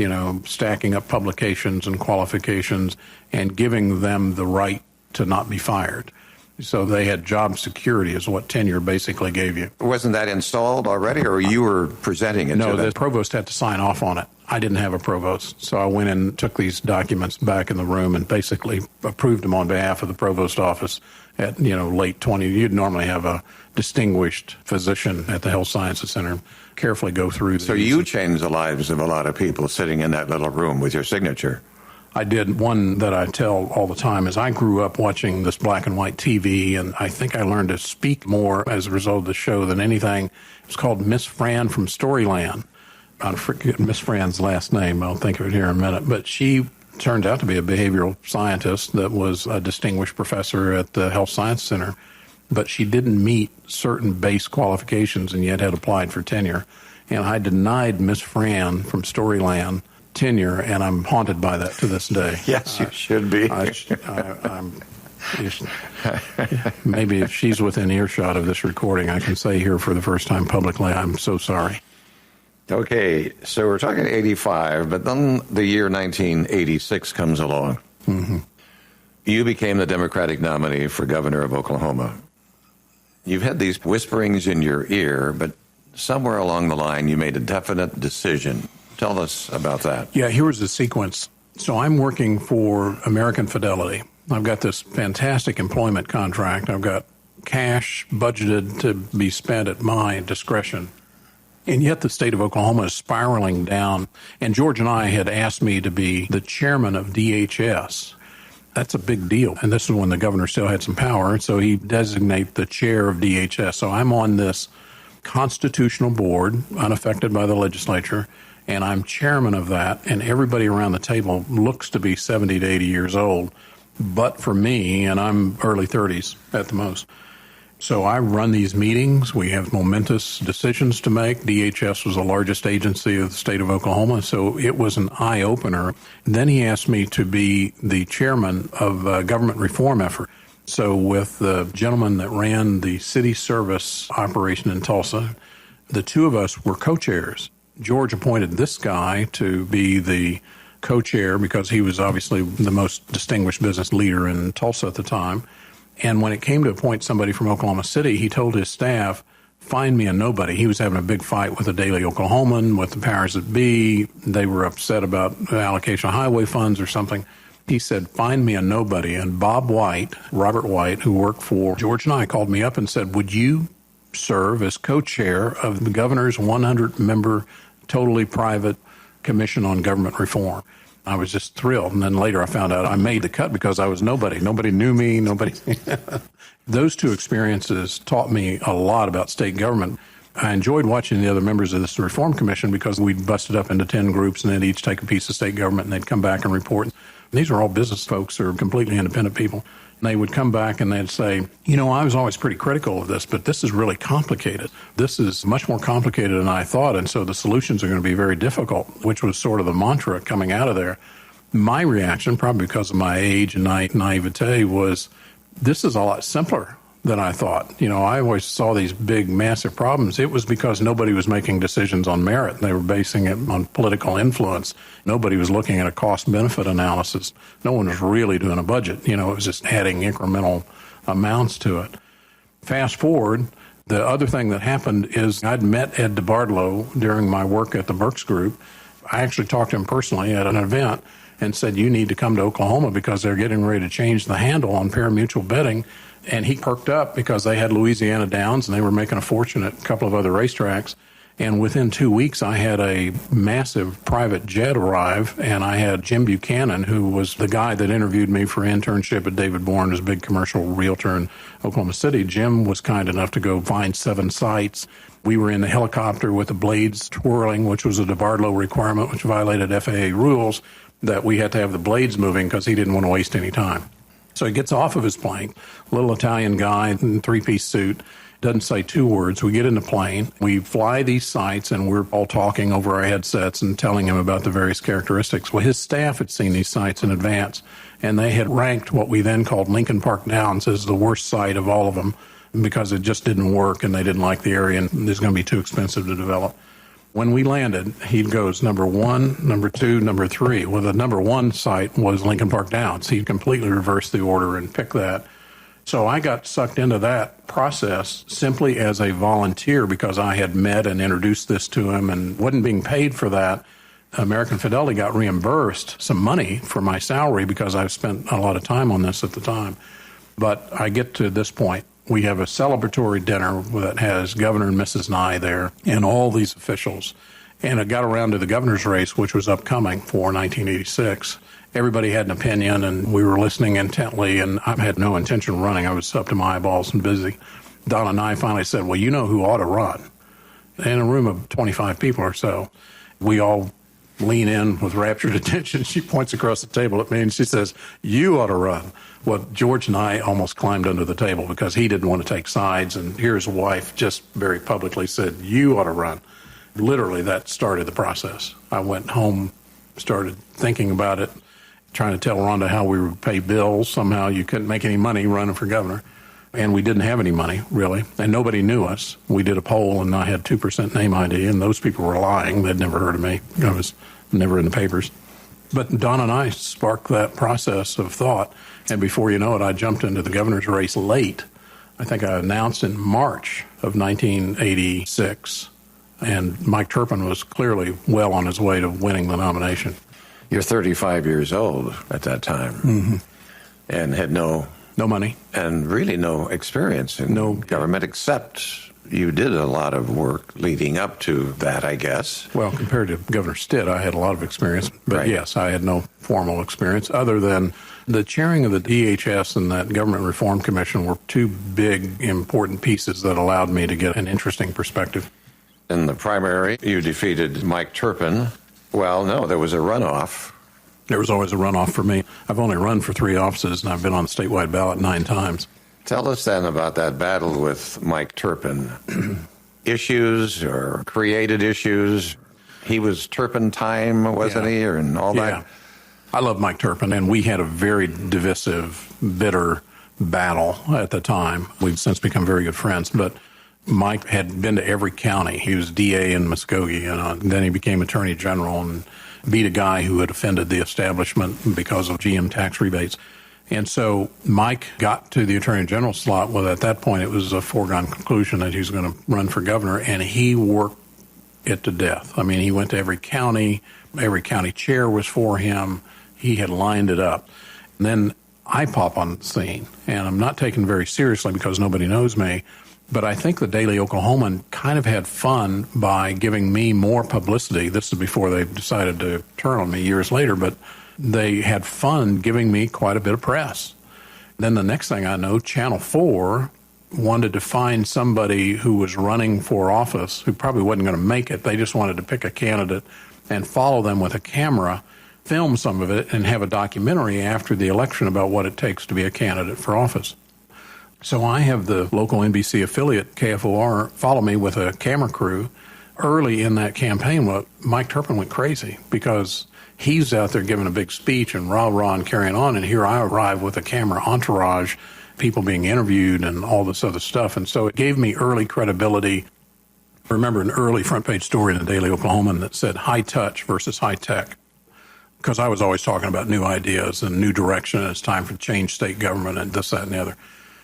stacking up publications and qualifications and giving them the right to not be fired. So they had job security is what tenure basically gave you. Wasn't that installed already, or you were presenting it to them? No, the provost had to sign off on it. I didn't have a provost, so I went and took these documents back in the room and basically approved them on behalf of the provost office at, late 20. You'd normally have a distinguished physician at the Health Sciences Center carefully go through these. So you changed the lives of a lot of people sitting in that little room with your signature. I did. One that I tell all the time is I grew up watching this black and white TV, and I think I learned to speak more as a result of the show than anything. It was called Miss Fran from Storyland. I forget Miss Fran's last name. I'll think of it here in a minute. But she turned out to be a behavioral scientist that was a distinguished professor at the Health Science Center. But she didn't meet certain base qualifications and yet had applied for tenure. And I denied Miss Fran from Storyland tenure, and I'm haunted by that to this day. Yes, you should be. Maybe if she's within earshot of this recording, I can say here for the first time publicly, I'm so sorry. Okay, so we're talking 85, but then the year 1986 comes along. Mm-hmm. You became the Democratic nominee for governor of Oklahoma. You've had these whisperings in your ear, but somewhere along the line you made a definite decision. Tell us about that. Yeah, here was the sequence. So I'm working for American Fidelity. I've got this fantastic employment contract. I've got cash budgeted to be spent at my discretion. And yet the state of Oklahoma is spiraling down. And George and I had asked me to be the chairman of DHS. That's a big deal. And this is when the governor still had some power. So he designated the chair of DHS. So I'm on this constitutional board, unaffected by the legislature, and I'm chairman of that. And everybody around the table looks to be 70 to 80 years old. But for me, and I'm early 30s at the most. So I run these meetings. We have momentous decisions to make. DHS was the largest agency of the state of Oklahoma, so it was an eye-opener. Then he asked me to be the chairman of a government reform effort. So with the gentleman that ran the city service operation in Tulsa, the two of us were co-chairs. George appointed this guy to be the co-chair because he was obviously the most distinguished business leader in Tulsa at the time. And when it came to appoint somebody from Oklahoma City, he told his staff, find me a nobody. He was having a big fight with the Daily Oklahoman, with the powers that be. They were upset about the allocation of highway funds or something. He said, find me a nobody. And Bob White, Robert White, who worked for George and I, called me up and said, would you serve as co-chair of the governor's 100-member, totally private commission on government reform? I was just thrilled. And then later I found out I made the cut because I was nobody. Nobody knew me. Nobody. Those two experiences taught me a lot about state government. I enjoyed watching the other members of this reform commission because we busted up into 10 groups and they'd each take a piece of state government and they'd come back and report. And these are all business folks or completely independent people. And they would come back and they'd say, you know, I was always pretty critical of this, but this is really complicated. This is much more complicated than I thought, and so the solutions are going to be very difficult, which was sort of the mantra coming out of there. My reaction, probably because of my age and naivete, was this is a lot simpler than I thought. You know, I always saw these big, massive problems. It was because nobody was making decisions on merit. They were basing it on political influence. Nobody was looking at a cost-benefit analysis. No one was really doing a budget. You know, it was just adding incremental amounts to it. Fast forward, the other thing that happened is I'd met Ed DeBartolo during my work at the Berks Group. I actually talked to him personally at an event and said, you need to come to Oklahoma because they're getting ready to change the handle on pari-mutuel betting. And he perked up because they had Louisiana Downs and they were making a fortune at a couple of other racetracks. And within 2 weeks, I had a massive private jet arrive, and I had Jim Buchanan, who was the guy that interviewed me for internship at David Bourne, his big commercial realtor in Oklahoma City. Jim was kind enough to go find 7 sites. We were in the helicopter with the blades twirling, which was a DeBartolo requirement, which violated FAA rules, that we had to have the blades moving because he didn't want to waste any time. So he gets off of his plane, little Italian guy in a 3-piece suit, doesn't say 2 words. We get in the plane, we fly these sites, and we're all talking over our headsets and telling him about the various characteristics. Well, his staff had seen these sites in advance, and they had ranked what we then called Lincoln Park Downs as the worst site of all of them because it just didn't work and they didn't like the area and it was going to be too expensive to develop. When we landed, he goes number 1, number 2, number 3. Well, the number 1 site was Lincoln Park Downs. He completely reversed the order and picked that. So I got sucked into that process simply as a volunteer because I had met and introduced this to him and wasn't being paid for that. American Fidelity got reimbursed some money for my salary because I've spent a lot of time on this at the time. But I get to this point. We have a celebratory dinner that has Governor and Mrs. Nye there and all these officials. And it got around to the governor's race, which was upcoming for 1986. Everybody had an opinion, and we were listening intently, and I had no intention of running. I was up to my eyeballs and busy. Donna Nye finally said, well, you know who ought to run. In a room of 25 people or so, we all lean in with raptured attention. She points across the table at me, and she says, you ought to run. Well, George and I almost climbed under the table because he didn't want to take sides, and here his wife just very publicly said, you ought to run. Literally, that started the process. I went home, started thinking about it, trying to tell Rhonda how we would pay bills. Somehow you couldn't make any money running for governor. And we didn't have any money, really. And nobody knew us. We did a poll, and I had 2% name ID, and those people were lying. They'd never heard of me. I was never in the papers. But Don and I sparked that process of thought. And before you know it, I jumped into the governor's race late. I think I announced in March of 1986. And Mike Turpin was clearly well on his way to winning the nomination. You're 35 years old at that time and had no No money. And really no experience in government, except you did a lot of work leading up to that, I guess. Well, compared to Governor Stitt, I had a lot of experience. But yes, I had no formal experience other than the chairing of the DHS and that Government Reform Commission were two big, important pieces that allowed me to get an interesting perspective. In the primary, you defeated Mike Turpin. Well, no, there was a runoff. There was always a runoff for me. I've only run for 3 offices, and I've been on the statewide ballot 9 times. Tell us then about that battle with Mike Turpin. Issues or created issues. He was Turpentine, wasn't he, and all that? I love Mike Turpin, and we had a very divisive, bitter battle at the time. We've since become very good friends, but Mike had been to every county. He was DA in Muskogee, and then he became Attorney General and beat a guy who had offended the establishment because of GM tax rebates. And so Mike got to the Attorney General slot. Well, at that point, it was a foregone conclusion that he was going to run for governor, and he worked it to death. I mean, he went to every county chair was for him. He had lined it up. And then I pop on the scene, and I'm not taken very seriously because nobody knows me, but I think the Daily Oklahoman kind of had fun by giving me more publicity. This is before they decided to turn on me years later, but they had fun giving me quite a bit of press. Then the next thing I know, Channel 4 wanted to find somebody who was running for office who probably wasn't going to make it. They just wanted to pick a candidate and follow them with a camera, film some of it, and have a documentary after the election about what it takes to be a candidate for office. So I have the local NBC affiliate, KFOR, follow me with a camera crew. Early in that campaign, Mike Turpin went crazy because he's out there giving a big speech and rah-rah and carrying on, and here I arrive with a camera entourage, people being interviewed and all this other stuff. And so it gave me early credibility. I remember an early front-page story in the Daily Oklahoman that said high touch versus high tech, because I was always talking about new ideas and new direction, and it's time for change state government and this, that, and the other.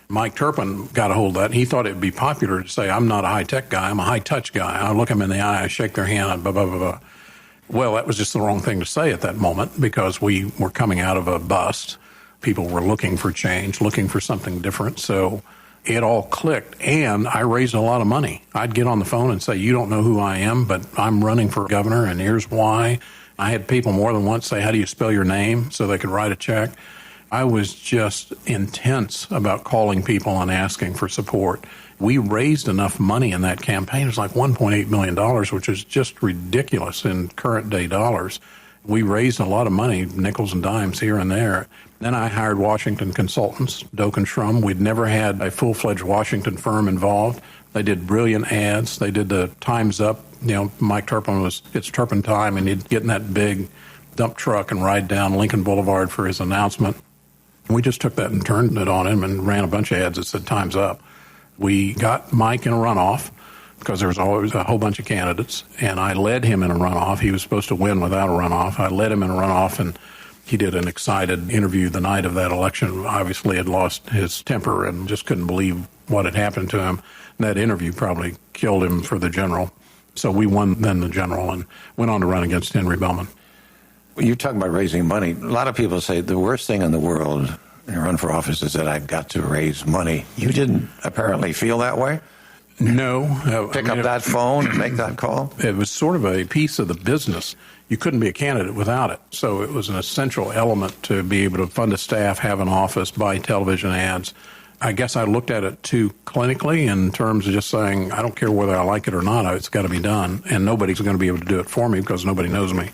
Mike Turpin got a hold of that, and he thought it would be popular to say, I'm not a high-tech guy, I'm a high-touch guy. I look them in the eye, I shake their hand, blah, blah, blah, blah. Well, that was just the wrong thing to say at that moment because we were coming out of a bust. People were looking for change, looking for something different. So it all clicked, and I raised a lot of money. I'd get on the phone and say, you don't know who I am, but I'm running for governor, and here's why. I had people more than once say, how do you spell your name, so they could write a check. I was just intense about calling people and asking for support. We raised enough money in that campaign. It was like $1.8 million, which is just ridiculous in current day dollars. We raised a lot of money, nickels and dimes here and there. Then I hired Washington consultants, Doak and Shrum. We'd never had a full-fledged Washington firm involved. They did brilliant ads. They did the Time's Up. You know, Mike Turpin it's Turpin time, and he'd get in that big dump truck and ride down Lincoln Boulevard for his announcement. We just took that and turned it on him and ran a bunch of ads that said Time's Up. We got Mike in a runoff because there was always a whole bunch of candidates, and I led him in a runoff. He was supposed to win without a runoff. I led him in a runoff, and he did an excited interview the night of that election. Obviously had lost his temper and just couldn't believe what had happened to him. And that interview probably killed him for the general. So we won then the general and went on to run against Henry Bellman. You talk about raising money. A lot of people say the worst thing in the world to run for office is that I've got to raise money. You didn't apparently feel that way? No. Pick up that phone and make that call? It was sort of a piece of the business. You couldn't be a candidate without it. So it was an essential element to be able to fund a staff, have an office, buy television ads. I guess I looked at it too clinically in terms of just saying, I don't care whether I like it or not, it's got to be done. And nobody's going to be able to do it for me because nobody knows me.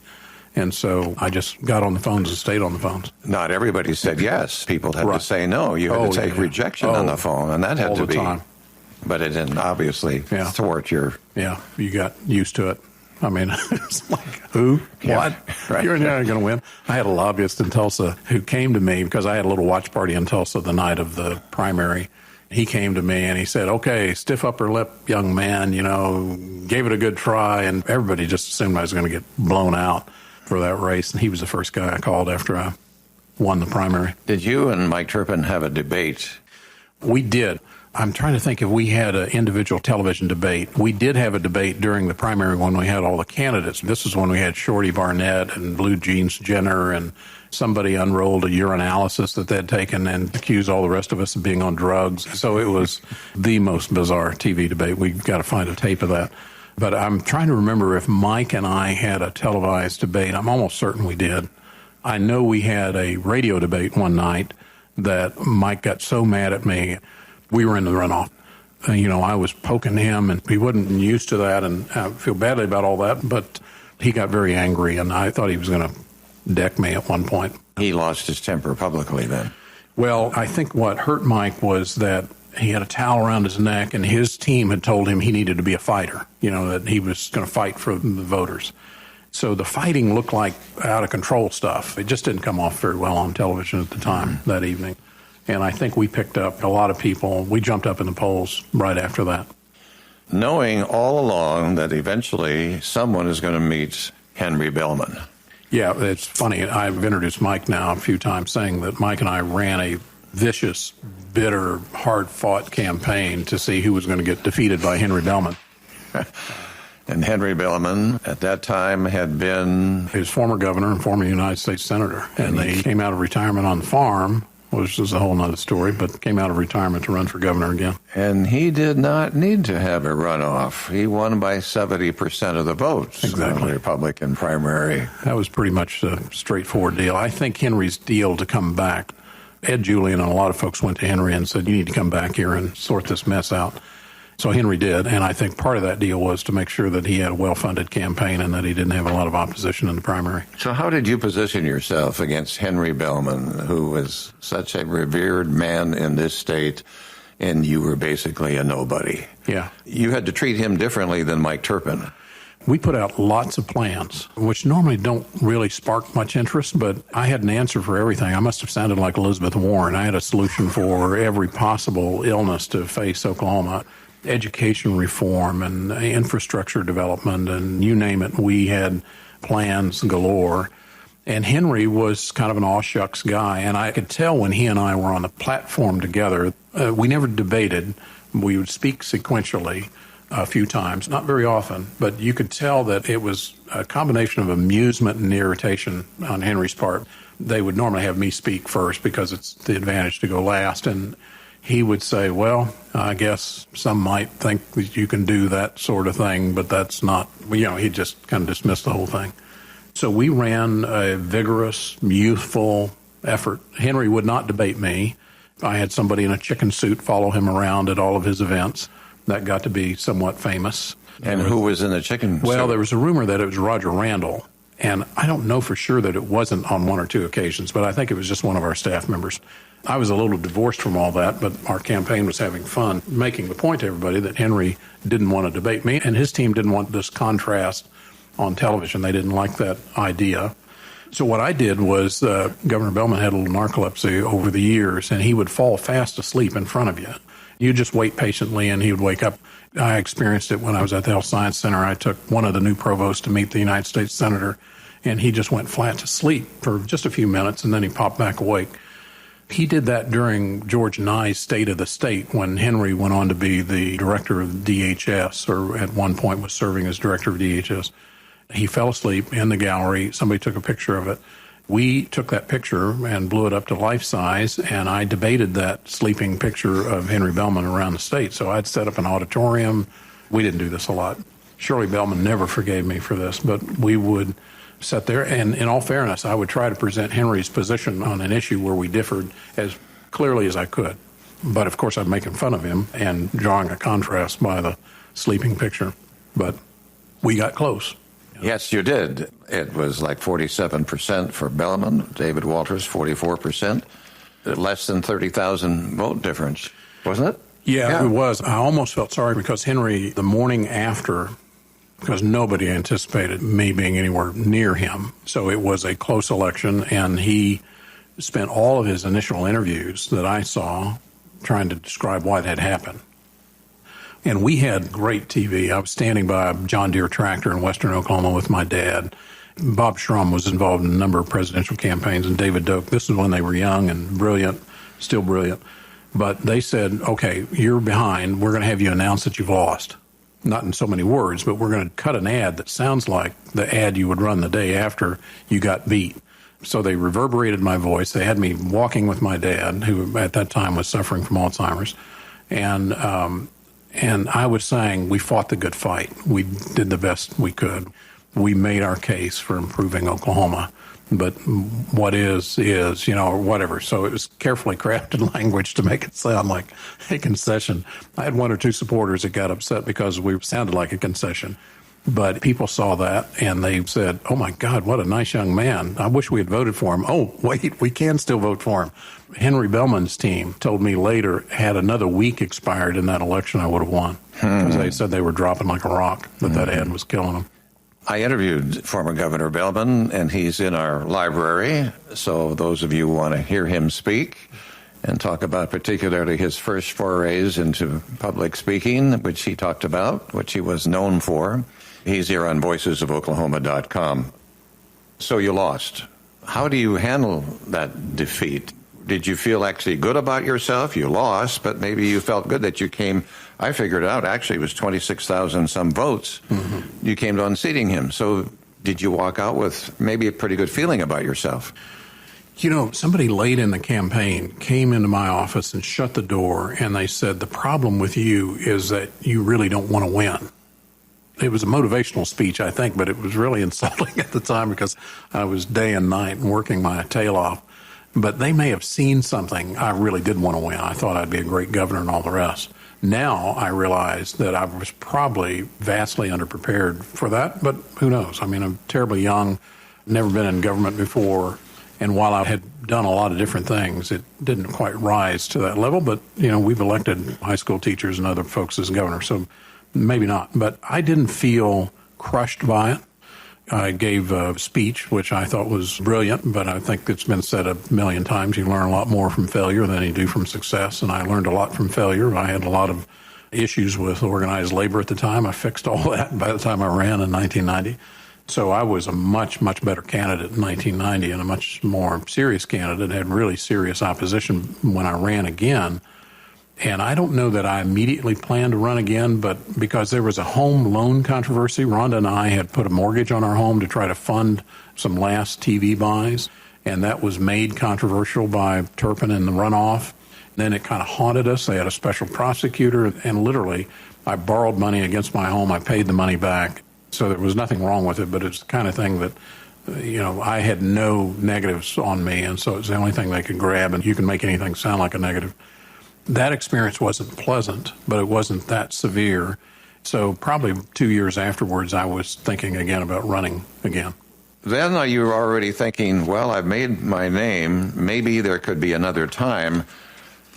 And so I just got on the phones and stayed on the phones. Not everybody said yes. People had to say no. You had to take rejection on the phone, and that had to be. Time. But it didn't obviously thwart your. Yeah, you got used to it. I mean, it's like, who? Yeah, what? Right. You're not going to win. I had a lobbyist in Tulsa who came to me because I had a little watch party in Tulsa the night of the primary. He came to me and he said, okay, stiff upper lip, young man, gave it a good try. And everybody just assumed I was going to get blown out for that race. And he was the first guy I called after I won the primary. Did you and Mike Turpin have a debate? We did. I'm trying to think if we had an individual television debate. We did have a debate during the primary when we had all the candidates. This is when we had Shorty Barnett and Blue Jeans Jenner and somebody unrolled a urinalysis that they'd taken and accused all the rest of us of being on drugs. So it was the most bizarre TV debate. We've got to find a tape of that. But I'm trying to remember if Mike and I had a televised debate. I'm almost certain we did. I know we had a radio debate one night that Mike got so mad at me. We were in the runoff. I was poking him, and he wasn't used to that, and I feel badly about all that. But he got very angry, and I thought he was going to deck me at one point. He lost his temper publicly then. Well, I think what hurt Mike was that he had a towel around his neck, and his team had told him he needed to be a fighter, that he was going to fight for the voters. So the fighting looked like out-of-control stuff. It just didn't come off very well on television at the time that evening. And I think we picked up a lot of people. We jumped up in the polls right after that. Knowing all along that eventually someone is going to meet Henry Bellman. Yeah, it's funny. I've introduced Mike now a few times saying that Mike and I ran a vicious, bitter, hard-fought campaign to see who was going to get defeated by Henry Bellman. And Henry Bellman, at that time, had been... He was former governor and former United States senator. And they came out of retirement on the farm, which is a whole other story, but came out of retirement to run for governor again. And he did not need to have a runoff. He won by 70% of the votes. Exactly. In the Republican primary. That was pretty much a straightforward deal. I think Henry's deal to come back, Ed Julian and a lot of folks went to Henry and said, you need to come back here and sort this mess out. So Henry did, and I think part of that deal was to make sure that he had a well-funded campaign and that he didn't have a lot of opposition in the primary. So how did you position yourself against Henry Bellman, who was such a revered man in this state, and you were basically a nobody? Yeah. You had to treat him differently than Mike Turpin. We put out lots of plans, which normally don't really spark much interest, but I had an answer for everything. I must have sounded like Elizabeth Warren. I had a solution for every possible illness to face Oklahoma. Education reform and infrastructure development and you name it, we had plans galore. And Henry was kind of an aw shucks guy, and I could tell when he and I were on the platform together, we never debated. We would speak sequentially a few times, not very often, but you could tell that it was a combination of amusement and irritation on Henry's part. They would normally have me speak first because it's the advantage to go last, and he would say, well, I guess some might think that you can do that sort of thing, but that's not, he just kind of dismissed the whole thing. So we ran a vigorous, youthful effort. Henry would not debate me. I had somebody in a chicken suit follow him around at all of his events. That got to be somewhat famous. And who was in the chicken suit? Well, there was a rumor that it was Roger Randall. And I don't know for sure that it wasn't on one or two occasions, but I think it was just one of our staff members. I was a little divorced from all that, but our campaign was having fun, making the point to everybody that Henry didn't want to debate me, and his team didn't want this contrast on television. They didn't like that idea. So what I did was Governor Bellman had a little narcolepsy over the years, and he would fall fast asleep in front of you. You just wait patiently, and he would wake up. I experienced it when I was at the Health Science Center. I took one of the new provosts to meet the United States Senator, and he just went flat to sleep for just a few minutes, and then he popped back awake. He did that during George Nye's State of the State when Henry went on to be the director of DHS, or at one point was serving as director of DHS. He fell asleep in the gallery. Somebody took a picture of it. We took that picture and blew it up to life size, and I debated that sleeping picture of Henry Bellman around the state. So I'd set up an auditorium. We didn't do this a lot. Shirley Bellman never forgave me for this, but we would sit there, and in all fairness, I would try to present Henry's position on an issue where we differed as clearly as I could. But, of course, I'm making fun of him and drawing a contrast by the sleeping picture. But we got close. Yes, you did. It was like 47% for Bellman, David Walters, 44%. Less than 30,000 vote difference, wasn't it? Yeah, it was. I almost felt sorry because Henry, the morning after, because nobody anticipated me being anywhere near him. So it was a close election, and he spent all of his initial interviews that I saw trying to describe why that happened. And we had great TV. I was standing by a John Deere tractor in western Oklahoma with my dad. Bob Schrum was involved in a number of presidential campaigns, and David Doak. This is when they were young and brilliant, still brilliant. But they said, okay, you're behind. We're going to have you announce that you've lost. Not in so many words, but we're going to cut an ad that sounds like the ad you would run the day after you got beat. So they reverberated my voice. They had me walking with my dad, who at that time was suffering from Alzheimer's. And I was saying, we fought the good fight. We did the best we could. We made our case for improving Oklahoma. But what is, or whatever. So it was carefully crafted language to make it sound like a concession. I had one or two supporters that got upset because we sounded like a concession. But people saw that and they said, oh, my God, what a nice young man. I wish we had voted for him. Oh, wait, we can still vote for him. Henry Bellman's team told me later, had another week expired in that election, I would have won. Because they said they were dropping like a rock, that ad was killing them. I interviewed former Governor Bellman, and he's in our library. So those of you who want to hear him speak and talk about particularly his first forays into public speaking, which he talked about, which he was known for, he's here on voicesofoklahoma.com. So you lost. How do you handle that defeat? Did you feel actually good about yourself? You lost, but maybe you felt good that you came. I figured out actually it was 26,000 some votes. Mm-hmm. You came to unseating him. So did you walk out with maybe a pretty good feeling about yourself? Somebody late in the campaign came into my office and shut the door, and they said, the problem with you is that you really don't want to win. It was a motivational speech, I think, but it was really insulting at the time because I was day and night working my tail off. But they may have seen something. I really did want to win. I thought I'd be a great governor and all the rest. Now I realize that I was probably vastly underprepared for that, but who knows? I mean, I'm terribly young, never been in government before, and while I had done a lot of different things, it didn't quite rise to that level. But, we've elected high school teachers and other folks as governor, so maybe not. But I didn't feel crushed by it. I gave a speech, which I thought was brilliant, but I think it's been said a million times. You learn a lot more from failure than you do from success, and I learned a lot from failure. I had a lot of issues with organized labor at the time. I fixed all that by the time I ran in 1990. So I was a much, much better candidate in 1990 and a much more serious candidate, had really serious opposition when I ran again. And I don't know that I immediately planned to run again, but because there was a home loan controversy, Rhonda and I had put a mortgage on our home to try to fund some last TV buys, and that was made controversial by Turpin in the runoff. Then it kind of haunted us. They had a special prosecutor, and literally I borrowed money against my home. I paid the money back. So there was nothing wrong with it, but it's the kind of thing that, I had no negatives on me, and so it's the only thing they could grab, and you can make anything sound like a negative. That experience wasn't pleasant, but it wasn't that severe. So probably 2 years afterwards, I was thinking again about running again. Then you were already thinking, well, I've made my name. Maybe there could be another time.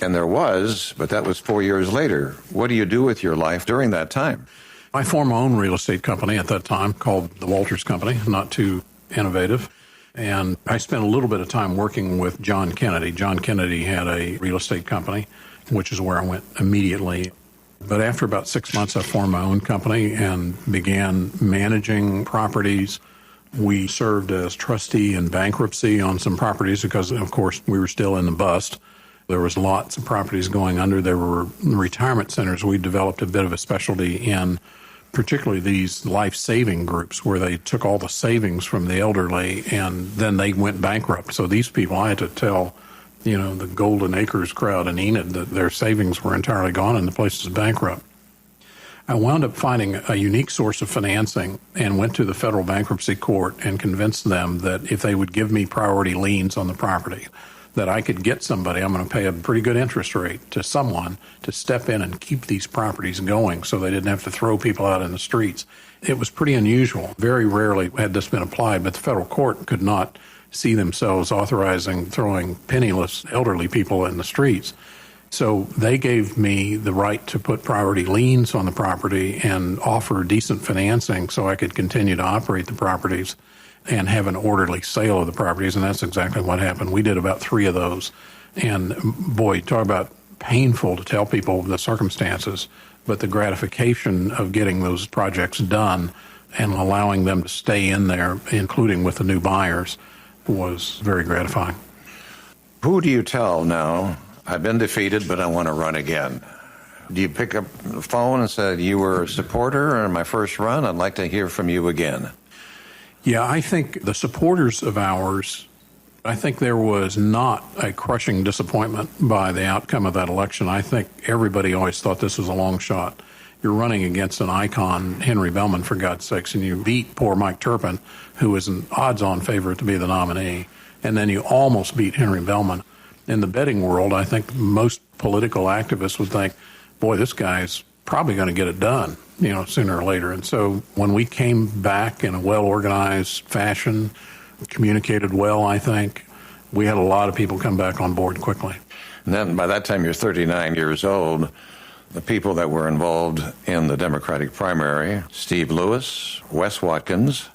And there was, but that was 4 years later. What do you do with your life during that time? I formed my own real estate company at that time called the Walters Company, not too innovative. And I spent a little bit of time working with John Kennedy. John Kennedy had a real estate company, which is where I went immediately. But after about 6 months, I formed my own company and began managing properties. We served as trustee in bankruptcy on some properties because, of course, we were still in the bust. There was lots of properties going under. There were retirement centers. We developed a bit of a specialty in particularly these life-saving groups where they took all the savings from the elderly and then they went bankrupt. So these people, I had to tell the Golden Acres crowd in Enid that their savings were entirely gone and the place was bankrupt. I wound up finding a unique source of financing and went to the federal bankruptcy court and convinced them that if they would give me priority liens on the property, that I could get somebody, I'm going to pay a pretty good interest rate to someone to step in and keep these properties going so they didn't have to throw people out in the streets. It was pretty unusual. Very rarely had this been applied, but the federal court could not see themselves authorizing throwing penniless elderly people in the streets. So they gave me the right to put priority liens on the property and offer decent financing so I could continue to operate the properties and have an orderly sale of the properties, and that's exactly what happened. We did about 3 of those. And boy, talk about painful to tell people the circumstances, but the gratification of getting those projects done and allowing them to stay in there, including with the new buyers, was very gratifying. Who do you tell now, I've been defeated, but I want to run again? Do you pick up the phone and say, you were a supporter in my first run, I'd like to hear from you again? Yeah, I think the supporters of ours I think there was not a crushing disappointment by the outcome of that election. I think everybody always thought this was a long shot. You're running against an icon, Henry Bellman, for God's sakes, and you beat poor Mike Turpin, who was an odds-on favorite to be the nominee, and then you almost beat Henry Bellman. In the betting world, I think most political activists would think, boy, this guy's probably going to get it done, sooner or later. And so when we came back in a well-organized fashion, communicated well, I think, we had a lot of people come back on board quickly. And then by that time, you're 39 years old. The people that were involved in the Democratic primary, Steve Lewis, Wes Watkins.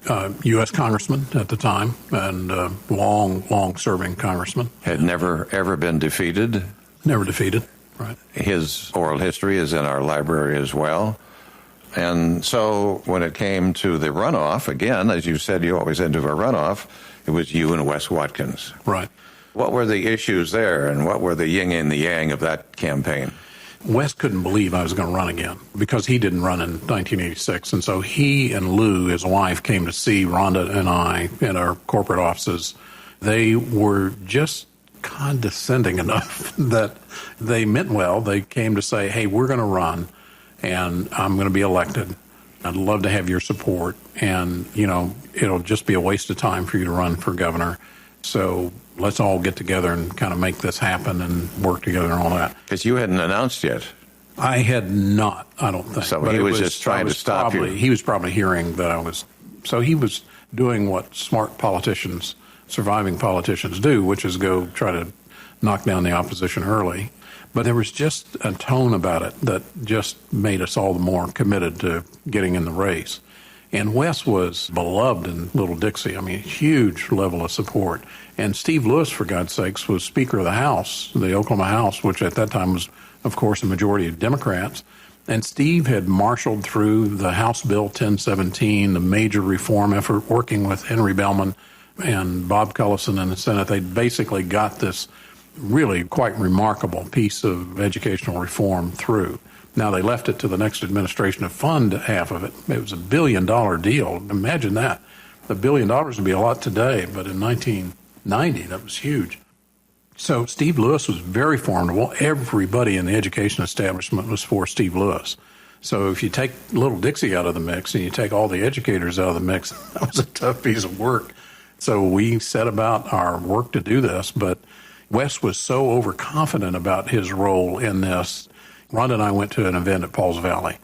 U.S. congressman at the time, and long-serving congressman. Had never, ever been defeated. Never defeated, right. His oral history is in our library as well. And so when it came to the runoff, again, as you said, you always enter a runoff, it was you and Wes Watkins. Right. What were the issues there, and what were the yin and the yang of that campaign? Wes couldn't believe I was going to run again because he didn't run in 1986. And so he and Lou, his wife, came to see Rhonda and I in our corporate offices. They were just condescending enough that they meant well. They came to say, hey, we're going to run, and I'm going to be elected. I'd love to have your support, and, it'll just be a waste of time for you to run for governor. So let's all get together and kind of make this happen and work together and all that. Because you hadn't announced yet. I had not, I don't think. So he was just trying to stop you. He was probably hearing that I was. So he was doing what smart politicians, surviving politicians do, which is go try to knock down the opposition early. But there was just a tone about it that just made us all the more committed to getting in the race. And Wes was beloved in Little Dixie. I mean, huge level of support. And Steve Lewis, for God's sakes, was Speaker of the House, the Oklahoma House, which at that time was, of course, a majority of Democrats. And Steve had marshaled through the House Bill 1017, the major reform effort, working with Henry Bellman and Bob Cullison in the Senate. They basically got this really quite remarkable piece of educational reform through. Now, they left it to the next administration to fund half of it. It was $1 billion deal. Imagine that. $1 billion would be a lot today, but in 1990, that was huge. So Steve Lewis was very formidable. Everybody in the education establishment was for Steve Lewis. So if you take Little Dixie out of the mix and you take all the educators out of the mix, that was a tough piece of work. So we set about our work to do this, but Wes was so overconfident about his role in this. Rhonda and I went to an event at Pauls Valley.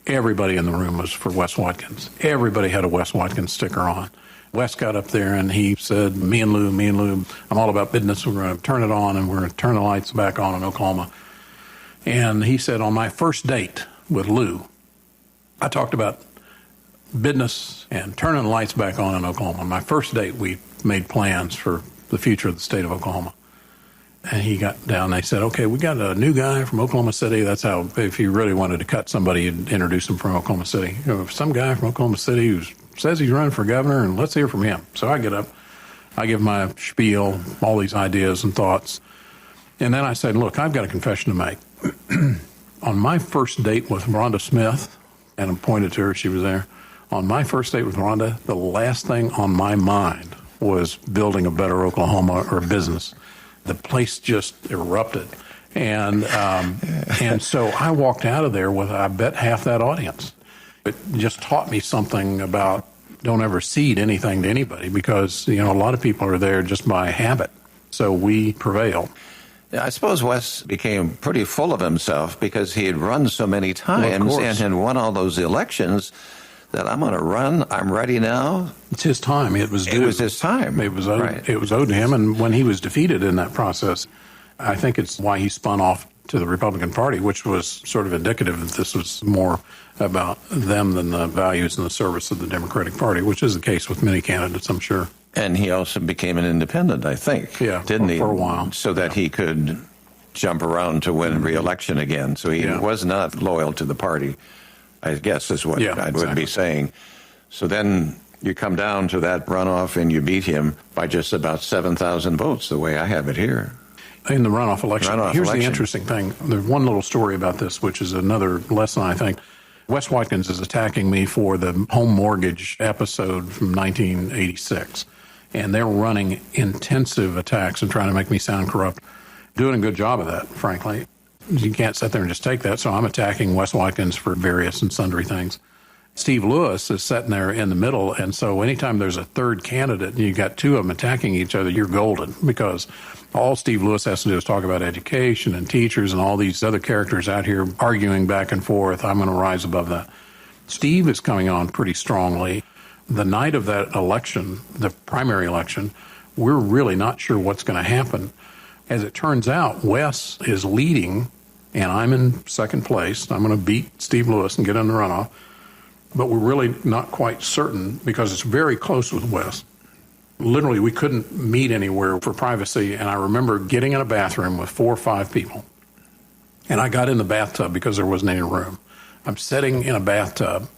Everybody in the room was for Wes Watkins. Everybody had a Wes Watkins sticker on. Wes got up there and he said, me and Lou, I'm all about business. We're going to turn it on and we're going to turn the lights back on in Oklahoma. And he said, on my first date with Lou, I talked about business and turning the lights back on in Oklahoma. On my first date, we made plans for the future of the state of Oklahoma. And he got down, they said, okay, we got a new guy from Oklahoma City. That's how, if you really wanted to cut somebody, you'd introduce him from Oklahoma City. Some guy from Oklahoma City who says he's running for governor, and let's hear from him. So I get up, I give my spiel, all these ideas and thoughts. And then I said, look, I've got a confession to make. On my first date with Rhonda Smith, and I pointed to her, she was there. On my first date with Rhonda, the last thing on my mind was building a better Oklahoma or business. The place just erupted. And so I walked out of there with, I bet, half that audience. It just taught me something about don't ever cede anything to anybody because, a lot of people are there just by habit. So we prevailed. Yeah, I suppose Wes became pretty full of himself because he had run so many times and had won all those elections that I'm going to run. I'm ready now. It's his time. It was due. It was his time. It was owed, right. It was owed to him. And when he was defeated in that process, I think it's why he spun off to the Republican Party, which was sort of indicative that this was more about them than the values and the service of the Democratic Party, which is the case with many candidates, I'm sure. And he also became an independent, I think. Yeah, didn't he? For a while. So that he could jump around to win re-election again. So he was not loyal to the party, I guess is what I would be saying. So then you come down to that runoff and you beat him by just about 7,000 votes, the way I have it here. In the runoff election. Here's the interesting thing. There's one little story about this, which is another lesson, I think. Wes Watkins is attacking me for the home mortgage episode from 1986. and they're running intensive attacks and trying to make me sound corrupt. Doing a good job of that, frankly. You can't sit there and just take that, so I'm attacking Wes Watkins for various and sundry things. Steve Lewis is sitting there in the middle, and so anytime there's a third candidate and you got two of them attacking each other, you're golden, because all Steve Lewis has to do is talk about education and teachers and all these other characters out here arguing back and forth. I'm going to rise above that. Steve is coming on pretty strongly. The night of that election, the primary election, we're really not sure what's going to happen. As it turns out, Wes is leading, and I'm in second place. I'm going to beat Steve Lewis and get in the runoff. But we're really not quite certain because it's very close with Wes. Literally, we couldn't meet anywhere for privacy, and I remember getting in a bathroom with 4 or 5 people. And I got in the bathtub because there wasn't any room. I'm sitting in a bathtub.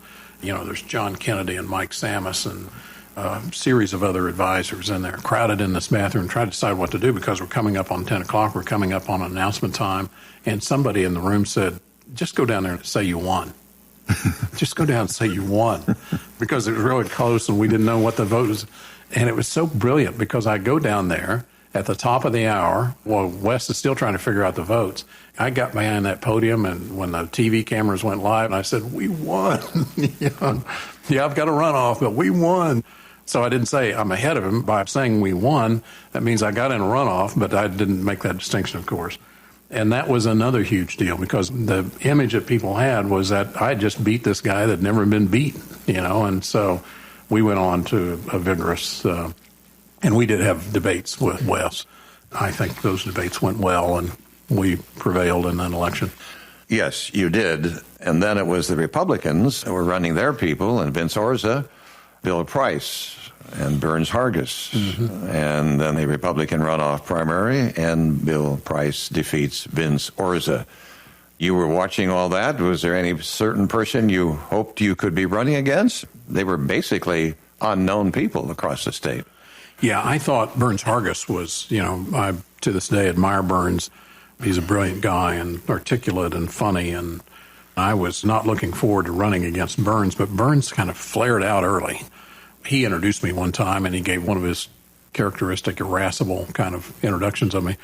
You know, there's John Kennedy and Mike Samus and a series of other advisors in there, crowded in this bathroom, trying to decide what to do because we're coming up on 10 o'clock. We're coming up on announcement time. And somebody in the room said, just go down there and say you won. Just go down and say you won, because it was really close and we didn't know what the vote was. And it was so brilliant because I go down there at the top of the hour while Wes is still trying to figure out the votes. I got behind that podium, and when the TV cameras went live, and I said, we won. Yeah, I've got a runoff, but we won. So I didn't say I'm ahead of him by saying we won. That means I got in a runoff, but I didn't make that distinction, of course. And that was another huge deal because the image that people had was that I just beat this guy that had never been beat, you know. And so we went on to a vigorous, and we did have debates with Wes. I think those debates went well, and we prevailed in that election. Yes, you did. And then it was the Republicans who were running their people, and Vince Orza, Bill Price, and Burns Hargis. Mm-hmm. And then the Republican runoff primary, and Bill Price defeats Vince Orza. You were watching all that. Was there any certain person you hoped you could be running against? They were basically unknown people across the state. Yeah, I thought Burns Hargis was, you know, I to this day admire Burns. He's a brilliant guy and articulate and funny, and I was not looking forward to running against Burns, but Burns kind of flared out early. He introduced me one time, and he gave one of his characteristic, irascible kind of introductions of me.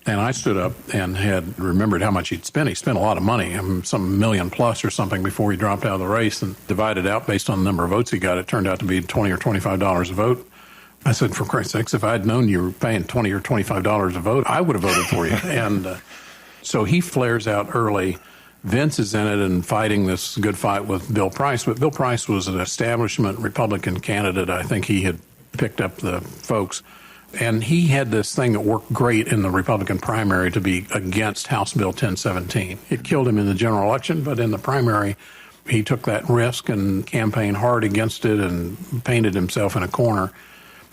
And I stood up and had remembered how much he'd spent. He spent a lot of money, some $1 million plus or something, before he dropped out of the race, and divided out based on the number of votes he got. It turned out to be $20 or $25 a vote. I said, for Christ's sakes, if I had known you were paying $20 or $25 a vote, I would have voted for you. And so he flares out early. Vince is in it and fighting this good fight with Bill Price. But Bill Price was an establishment Republican candidate. I think he had picked up the folks. And he had this thing that worked great in the Republican primary to be against House Bill 1017. It killed him in the general election, but in the primary, he took that risk and campaigned hard against it and painted himself in a corner.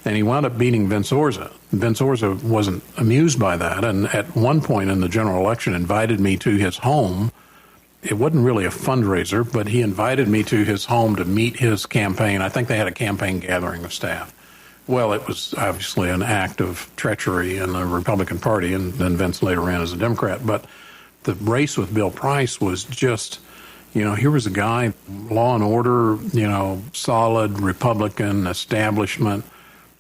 And he wound up beating Vince Orza. Vince Orza wasn't amused by that, and at one point in the general election invited me to his home. It wasn't really a fundraiser, but he invited me to his home to meet his campaign. I think they had a campaign gathering of staff. Well, it was obviously an act of treachery in the Republican Party, and then Vince later ran as a Democrat. But the race with Bill Price was just, you know, here was a guy, law and order, you know, solid Republican establishment.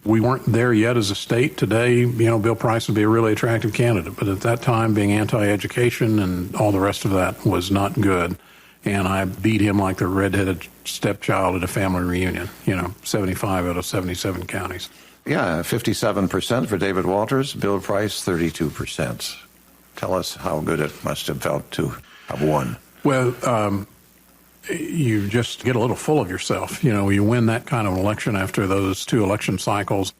We weren't there yet as a state. Today, you know, Bill Price would be a really attractive candidate. But at that time, being anti-education and all the rest of that was not good. And I beat him like the redheaded stepchild at a family reunion, you know, 75 out of 77 counties. Yeah, 57% for David Walters, Bill Price, 32%. Tell us how good it must have felt to have won. Well, you just get a little full of yourself. You know, you win that kind of election after those 2 election cycles.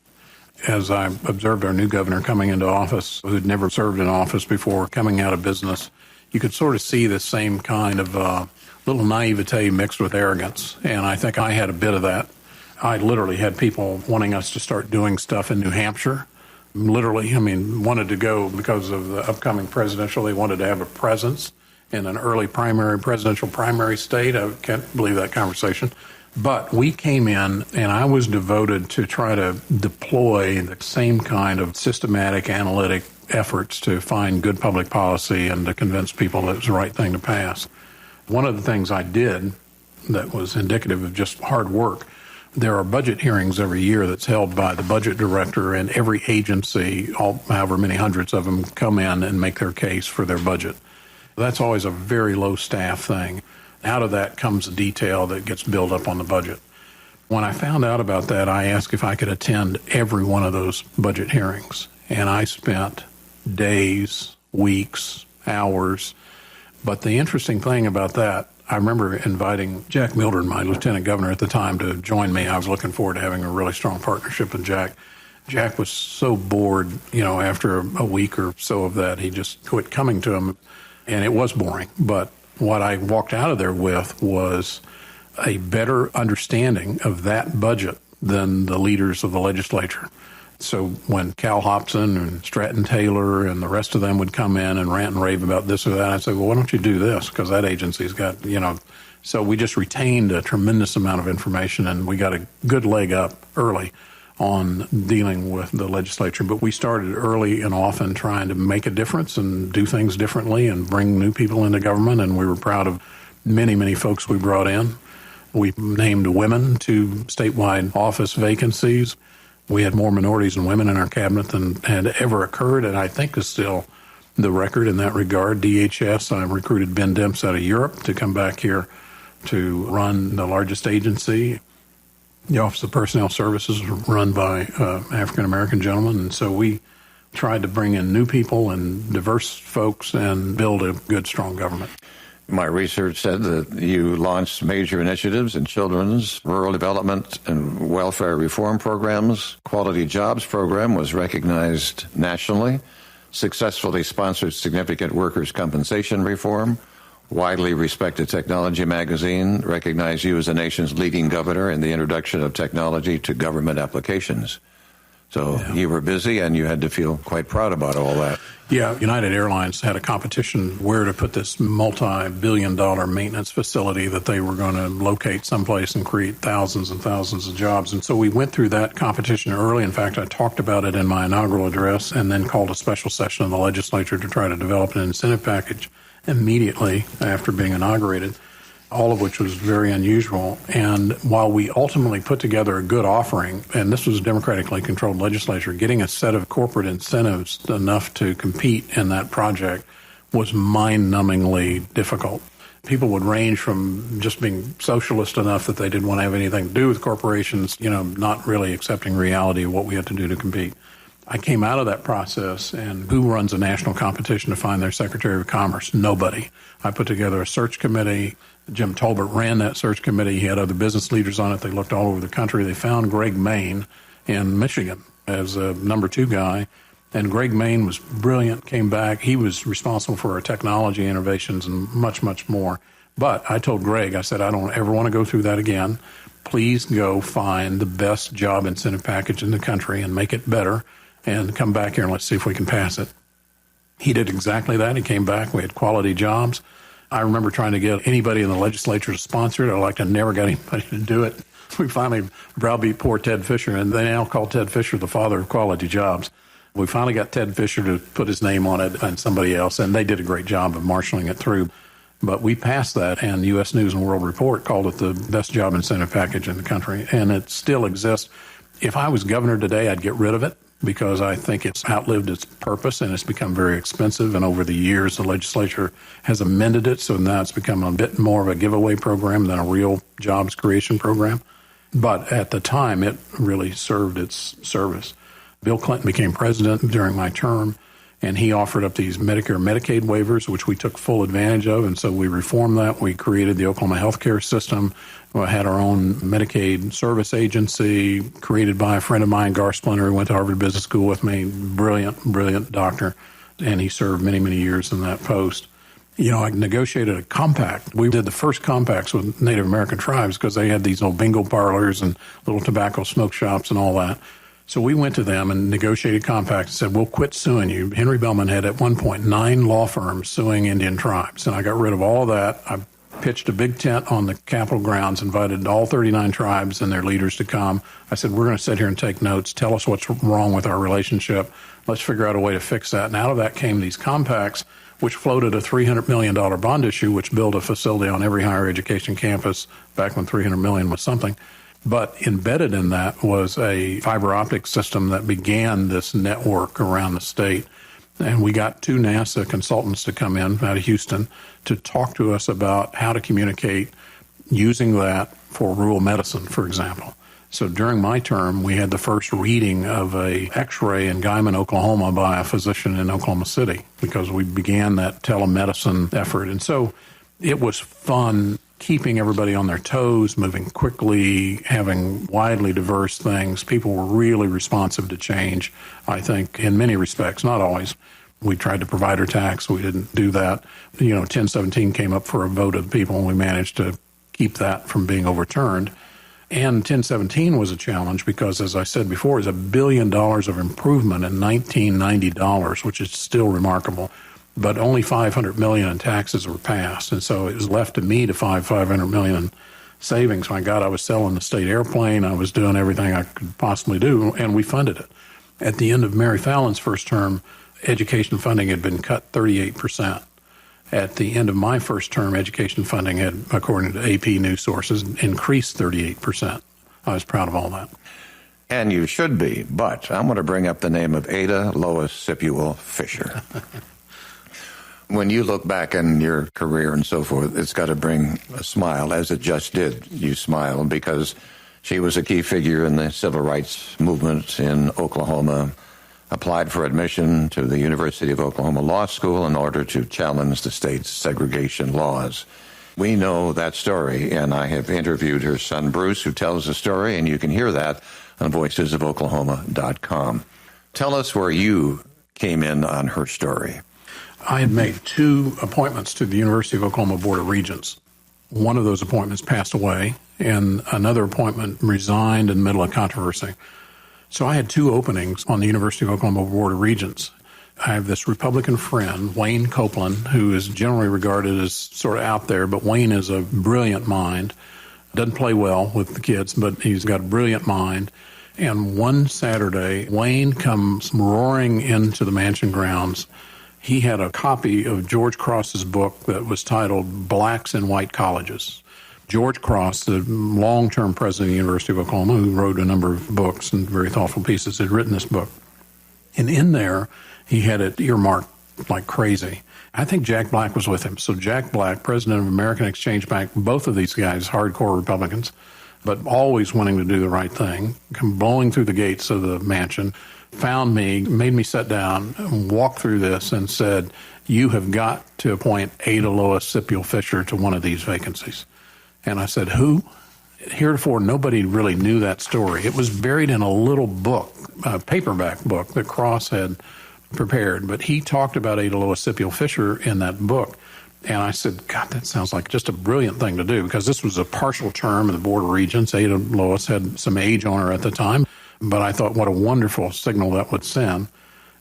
As I observed our new governor coming into office, who'd never served in office before, coming out of business, you could sort of see the same kind of little naivete mixed with arrogance. And I think I had a bit of that. I literally had people wanting us to start doing stuff in New Hampshire. Literally, I mean, wanted to go because of the upcoming presidential. They wanted to have a presence in an early presidential primary state. I can't believe that conversation. But we came in, and I was devoted to try to deploy the same kind of systematic analytic efforts to find good public policy and to convince people that it was the right thing to pass. One of the things I did that was indicative of just hard work There are budget hearings every year that's held by the budget director, and every agency, however many hundreds of them, come in and make their case for their budget. That's always a very low staff thing. Out of that comes the detail that gets built up on the budget. When I found out about that, I asked if I could attend every one of those budget hearings. And I spent days, weeks, hours. But the interesting thing about that, I remember inviting Jack Mildred, my lieutenant governor at the time, to join me. I was looking forward to having a really strong partnership with Jack. Jack was so bored, after a week or so of that, he just quit coming to him. And it was boring. But what I walked out of there with was a better understanding of that budget than the leaders of the legislature. So when Cal Hobson and Stratton Taylor and the rest of them would come in and rant and rave about this or that, I'd say, well, why don't you do this? Because that agency's got, So we just retained a tremendous amount of information, and we got a good leg up early on dealing with the legislature. But we started early and often trying to make a difference and do things differently and bring new people into government, and we were proud of many, many folks we brought in. We named women to statewide office vacancies. We had more minorities and women in our cabinet than had ever occurred, and I think is still the record in that regard. DHS, I recruited Ben Demps out of Europe to come back here to run the largest agency. The Office of Personnel Services was run by African-American gentlemen, and so we tried to bring in new people and diverse folks and build a good, strong government. My research said that you launched major initiatives in children's, rural development, and welfare reform programs. Quality Jobs program was recognized nationally, successfully sponsored significant workers' compensation reform. Widely respected Technology magazine recognized you as the nation's leading governor in the introduction of technology to government applications. So You were busy, and you had to feel quite proud about all that. Yeah, United Airlines had a competition where to put this multi-billion-dollar maintenance facility that they were going to locate someplace and create thousands and thousands of jobs. And so we went through that competition early. In fact, I talked about it in my inaugural address and then called a special session of the legislature to try to develop an incentive package immediately after being inaugurated, all of which was very unusual. And while we ultimately put together a good offering, and this was a democratically controlled legislature, getting a set of corporate incentives enough to compete in that project was mind-numbingly difficult. People would range from just being socialist enough that they didn't want to have anything to do with corporations, not really accepting reality of what we had to do to compete. I came out of that process, and who runs a national competition to find their Secretary of Commerce? Nobody. I put together a search committee. Jim Tolbert ran that search committee. He had other business leaders on it. They looked all over the country. They found Greg Main in Michigan as a number 2 guy. And Greg Main was brilliant, came back. He was responsible for our technology innovations and much, much more. But I told Greg, I said, I don't ever want to go through that again. Please go find the best job incentive package in the country and make it better and come back here and let's see if we can pass it. He did exactly that. He came back. We had Quality Jobs. I remember trying to get anybody in the legislature to sponsor it. I never got anybody to do it. We finally browbeat poor Ted Fisher, and they now call Ted Fisher the father of Quality Jobs. We finally got Ted Fisher to put his name on it and somebody else, and they did a great job of marshaling it through. But we passed that, and U.S. News and World Report called it the best job incentive package in the country, and it still exists. If I was governor today, I'd get rid of it, because I think it's outlived its purpose and it's become very expensive. And over the years, the legislature has amended it, so now it's become a bit more of a giveaway program than a real jobs creation program. But at the time, it really served its service. Bill Clinton became president during my term, and he offered up these Medicare and Medicaid waivers, which we took full advantage of. And so we reformed that. We created the Oklahoma healthcare system. We had our own Medicaid service agency created by a friend of mine, Gar Splinter, who went to Harvard Business School with me. Brilliant doctor. And he served many, many years in that post. I negotiated a compact. We did the first compacts with Native American tribes because they had these old bingo parlors and little tobacco smoke shops and all that. So we went to them and negotiated compacts and said, we'll quit suing you. Henry Bellman had at one point 9 law firms suing Indian tribes, and I got rid of all that. I pitched a big tent on the Capitol grounds, invited all 39 tribes and their leaders to come. I said, we're going to sit here and take notes. Tell us what's wrong with our relationship. Let's figure out a way to fix that. And out of that came these compacts, which floated a $300 million bond issue, which built a facility on every higher education campus back when $300 million was something. But embedded in that was a fiber optic system that began this network around the state. And we got 2 NASA consultants to come in out of Houston to talk to us about how to communicate using that for rural medicine, for example. So during my term, we had the first reading of a X-ray in Guyman, Oklahoma by a physician in Oklahoma City because we began that telemedicine effort. And so it was fun keeping everybody on their toes, moving quickly, having widely diverse things. People were really responsive to change, I think, in many respects, not always. We tried to provider tax. We didn't do that. 1017 came up for a vote of people, and we managed to keep that from being overturned. And 1017 was a challenge because, as I said before, it's $1 billion of improvement in $1990, which is still remarkable. But only $500 million in taxes were passed. And so it was left to me to find $500 million in savings. My God, I was selling the state airplane. I was doing everything I could possibly do, and we funded it. At the end of Mary Fallon's first term, education funding had been cut 38%. At the end of my first term, education funding had, according to AP news sources, increased 38%. I was proud of all that. And you should be, but I'm going to bring up the name of Ada Lois Sipuel Fisher. When you look back in your career and so forth, it's got to bring a smile, as it just did. You smile because she was a key figure in the civil rights movement in Oklahoma, applied for admission to the University of Oklahoma Law School in order to challenge the state's segregation laws. We know that story, and I have interviewed her son, Bruce, who tells the story, and you can hear that on voicesofoklahoma.com. Tell us where you came in on her story. I had made 2 appointments to the University of Oklahoma Board of Regents. One of those appointments passed away, and another appointment resigned in the middle of controversy. So I had 2 openings on the University of Oklahoma Board of Regents. I have this Republican friend, Wayne Copeland, who is generally regarded as sort of out there, but Wayne is a brilliant mind. Doesn't play well with the kids, but he's got a brilliant mind. And one Saturday, Wayne comes roaring into the mansion grounds. He had a copy of George Cross's book that was titled Blacks in White Colleges. George Cross, the long-term president of the University of Oklahoma, who wrote a number of books and very thoughtful pieces, had written this book. And in there, he had it earmarked like crazy. I think Jack Black was with him. So Jack Black, president of American Exchange Bank, both of these guys, hardcore Republicans, but always wanting to do the right thing, come blowing through the gates of the mansion, found me, made me sit down, and walk through this and said, you have got to appoint Ada Lois Sipuel Fisher to one of these vacancies. And I said, who? Heretofore, nobody really knew that story. It was buried in a little book, a paperback book that Cross had prepared. But he talked about Ada Lois Sipuel Fisher in that book. And I said, God, that sounds like just a brilliant thing to do, because this was a partial term of the Board of Regents. Ada Lois had some age on her at the time. But I thought, what a wonderful signal that would send.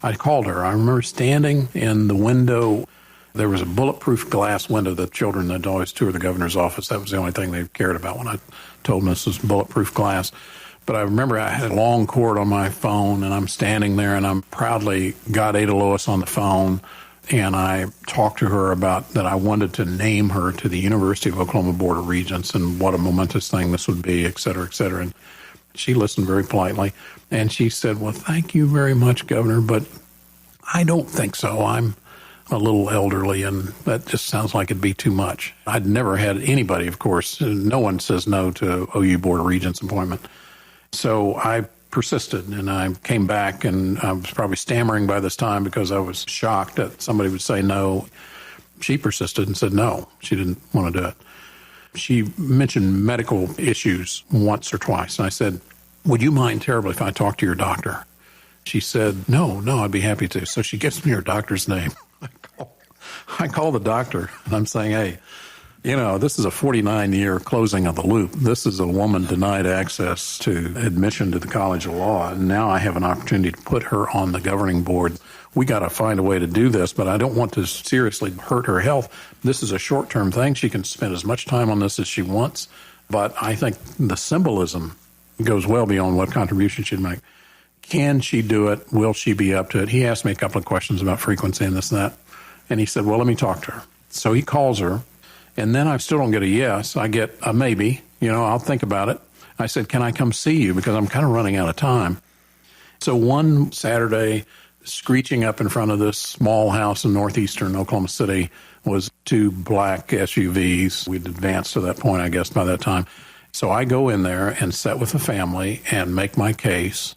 I called her. I remember standing in the window. There was a bulletproof glass window that children had always tour the governor's office. That was the only thing they cared about when I told them this was bulletproof glass. But I remember I had a long cord on my phone, and I'm standing there, and I'm proudly got Ada Lois on the phone, and I talked to her about that I wanted to name her to the University of Oklahoma Board of Regents and what a momentous thing this would be, et cetera, et cetera. And she listened very politely, and she said, well, thank you very much, Governor, but I don't think so. I'm a little elderly, and that just sounds like it'd be too much. I'd never had anybody, of course, no one says no to OU Board of Regents appointment. So I persisted, and I came back, and I was probably stammering by this time because I was shocked that somebody would say no. She persisted and said no. She didn't want to do it. She mentioned medical issues once or twice, and I said, would you mind terribly if I talk to your doctor? She said, no, I'd be happy to. So she gives me her doctor's name. I call the doctor, and I'm saying, hey, this is a 49-year closing of the loop. This is a woman denied access to admission to the College of Law, and now I have an opportunity to put her on the governing board. We got to find a way to do this, but I don't want to seriously hurt her health. This is a short-term thing. She can spend as much time on this as she wants, but I think the symbolism goes well beyond what contribution she'd make. Can she do it? Will she be up to it? He asked me a couple of questions about frequency and this and that, and he said, well, let me talk to her. So he calls her, and then I still don't get a yes. I get a maybe. I'll think about it. I said, can I come see you? Because I'm kind of running out of time. So one Saturday, screeching up in front of this small house in northeastern Oklahoma City was two black SUVs. We'd advanced to that point, I guess, by that time. So I go in there and sit with the family and make my case.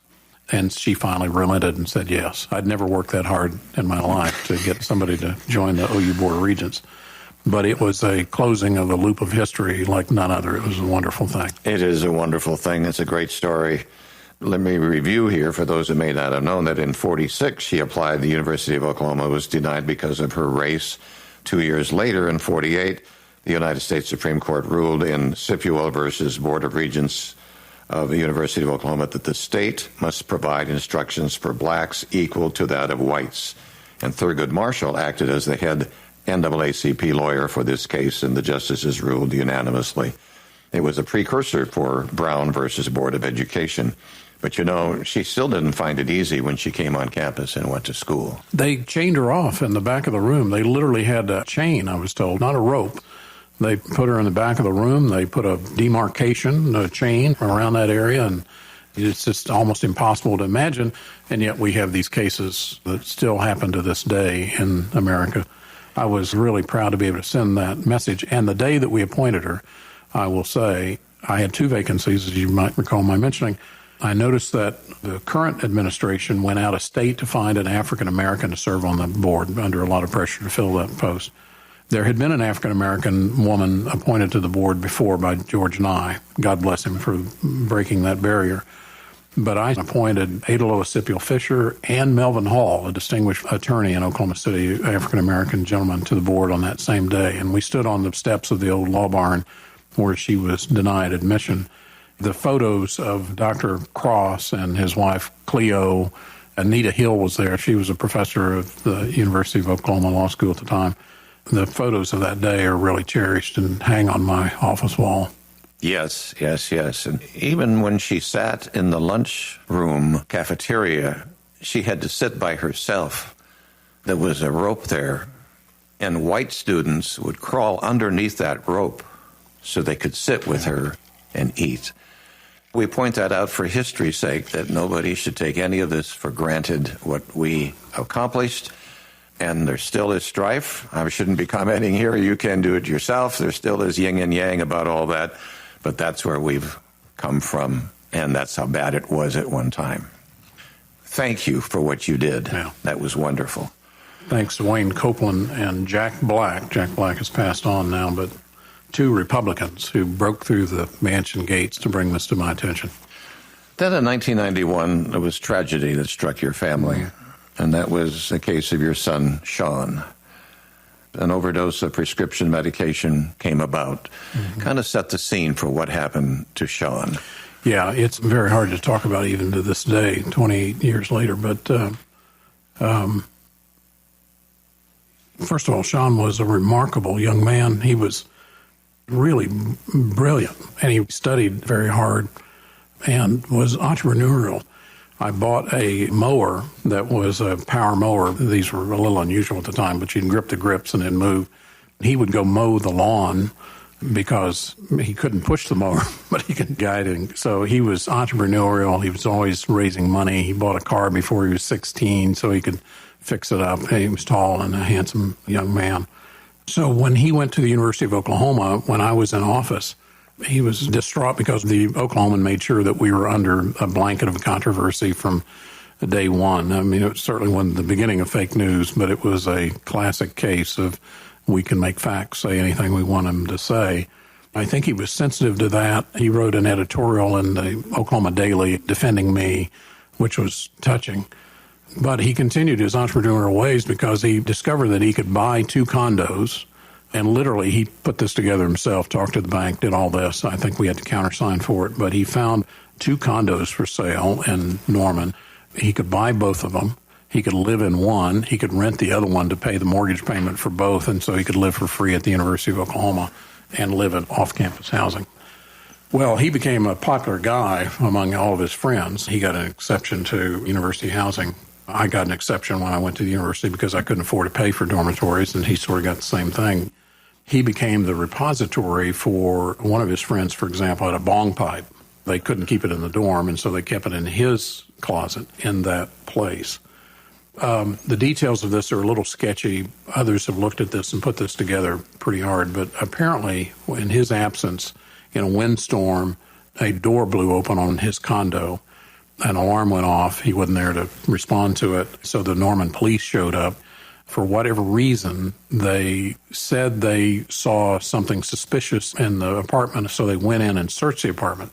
And she finally relented and said yes. I'd never worked that hard in my life to get somebody to join the OU Board of Regents. But it was a closing of a loop of history like none other. It was a wonderful thing. It is a wonderful thing. It's a great story. Let me review here for those who may not have known that in 46 she applied to the University of Oklahoma, was denied because of her race. 2 years later, in 48, the United States Supreme Court ruled in Sipuel versus Board of Regents of the University of Oklahoma that the state must provide instructions for blacks equal to that of whites. And Thurgood Marshall acted as the head NAACP lawyer for this case, and the justices ruled unanimously. It was a precursor for Brown versus Board of Education. But, you know, she still didn't find it easy when she came on campus and went to school. They chained her off in the back of the room. They literally had a chain, I was told, not a rope. They put her in the back of the room. They put a demarcation, a chain around that area, and it's just almost impossible to imagine. And yet we have these cases that still happen to this day in America. I was really proud to be able to send that message. And the day that we appointed her, I will say, I had two vacancies, as you might recall my mentioning. I noticed that the current administration went out of state to find an African-American to serve on the board under a lot of pressure to fill that post. There had been an African-American woman appointed to the board before by George Nye. God bless him for breaking that barrier. But I appointed Ada Lois Sipuel Fisher and Melvin Hall, a distinguished attorney in Oklahoma City, African-American gentleman, to the board on that same day. And we stood on the steps of the old law barn where she was denied admission. The photos of Dr. Cross and his wife, Cleo, Anita Hill was there. She was a professor of the University of Oklahoma Law School at the time. The photos of that day are really cherished and hang on my office wall. Yes, yes, yes. And even when she sat in the lunchroom cafeteria, she had to sit by herself. There was a rope there, and white students would crawl underneath that rope so they could sit with her and eat. We point that out for history's sake, that nobody should take any of this for granted, what we accomplished. And there still is strife. I shouldn't be commenting here. You can do it yourself. There still is yin and yang about all that. But that's where we've come from, and that's how bad it was at one time. Thank you for what you did. Yeah. That was wonderful. Thanks to Wayne Copeland and Jack Black. Jack Black has passed on now, but two Republicans who broke through the mansion gates to bring this to my attention. Then in 1991, there was tragedy that struck your family, and that was the case of your son, Sean. An overdose of prescription medication came about. Kind of set the scene for what happened to Sean. Yeah, it's very hard to talk about even to this day, 28 years later. But first of all, Sean was a remarkable young man. He was really brilliant, and he studied very hard and was entrepreneurial. I bought a mower that was a power mower. These were a little unusual at the time, but you can grip the grips and then move. He would go mow the lawn because he couldn't push the mower, but he could guide it. So he was entrepreneurial. He was always raising money. He bought a car before he was 16 so he could fix it up. He was tall and a handsome young man. So when he went to the University of Oklahoma, when I was in office, he was distraught because the Oklahoman made sure that we were under a blanket of controversy from day one. I mean, it certainly wasn't the beginning of fake news, but it was a classic case of we can make facts say anything we want them to say. I think he was sensitive to that. He wrote an editorial in the Oklahoma Daily defending me, which was touching. But he continued his entrepreneurial ways because he discovered that he could buy two condos. And literally, he put this together himself, talked to the bank, did all this. I think we had to countersign for it. But he found two condos for sale in Norman. He could buy both of them. He could live in one. He could rent the other one to pay the mortgage payment for both. And so he could live for free at the University of Oklahoma and live in off-campus housing. Well, he became a popular guy among all of his friends. He got an exception to university housing. I got an exception when I went to the university because I couldn't afford to pay for dormitories, and he sort of got the same thing. He became the repository for one of his friends, for example, had a bong pipe. They couldn't keep it in the dorm, and so they kept it in his closet in that place. The details of this are a little sketchy. Others have looked at this and put this together pretty hard, but apparently in his absence, in a windstorm, a door blew open on his condo. An alarm went off. He wasn't there to respond to it, so the Norman police showed up. For whatever reason, they said they saw something suspicious in the apartment, so they went in and searched the apartment.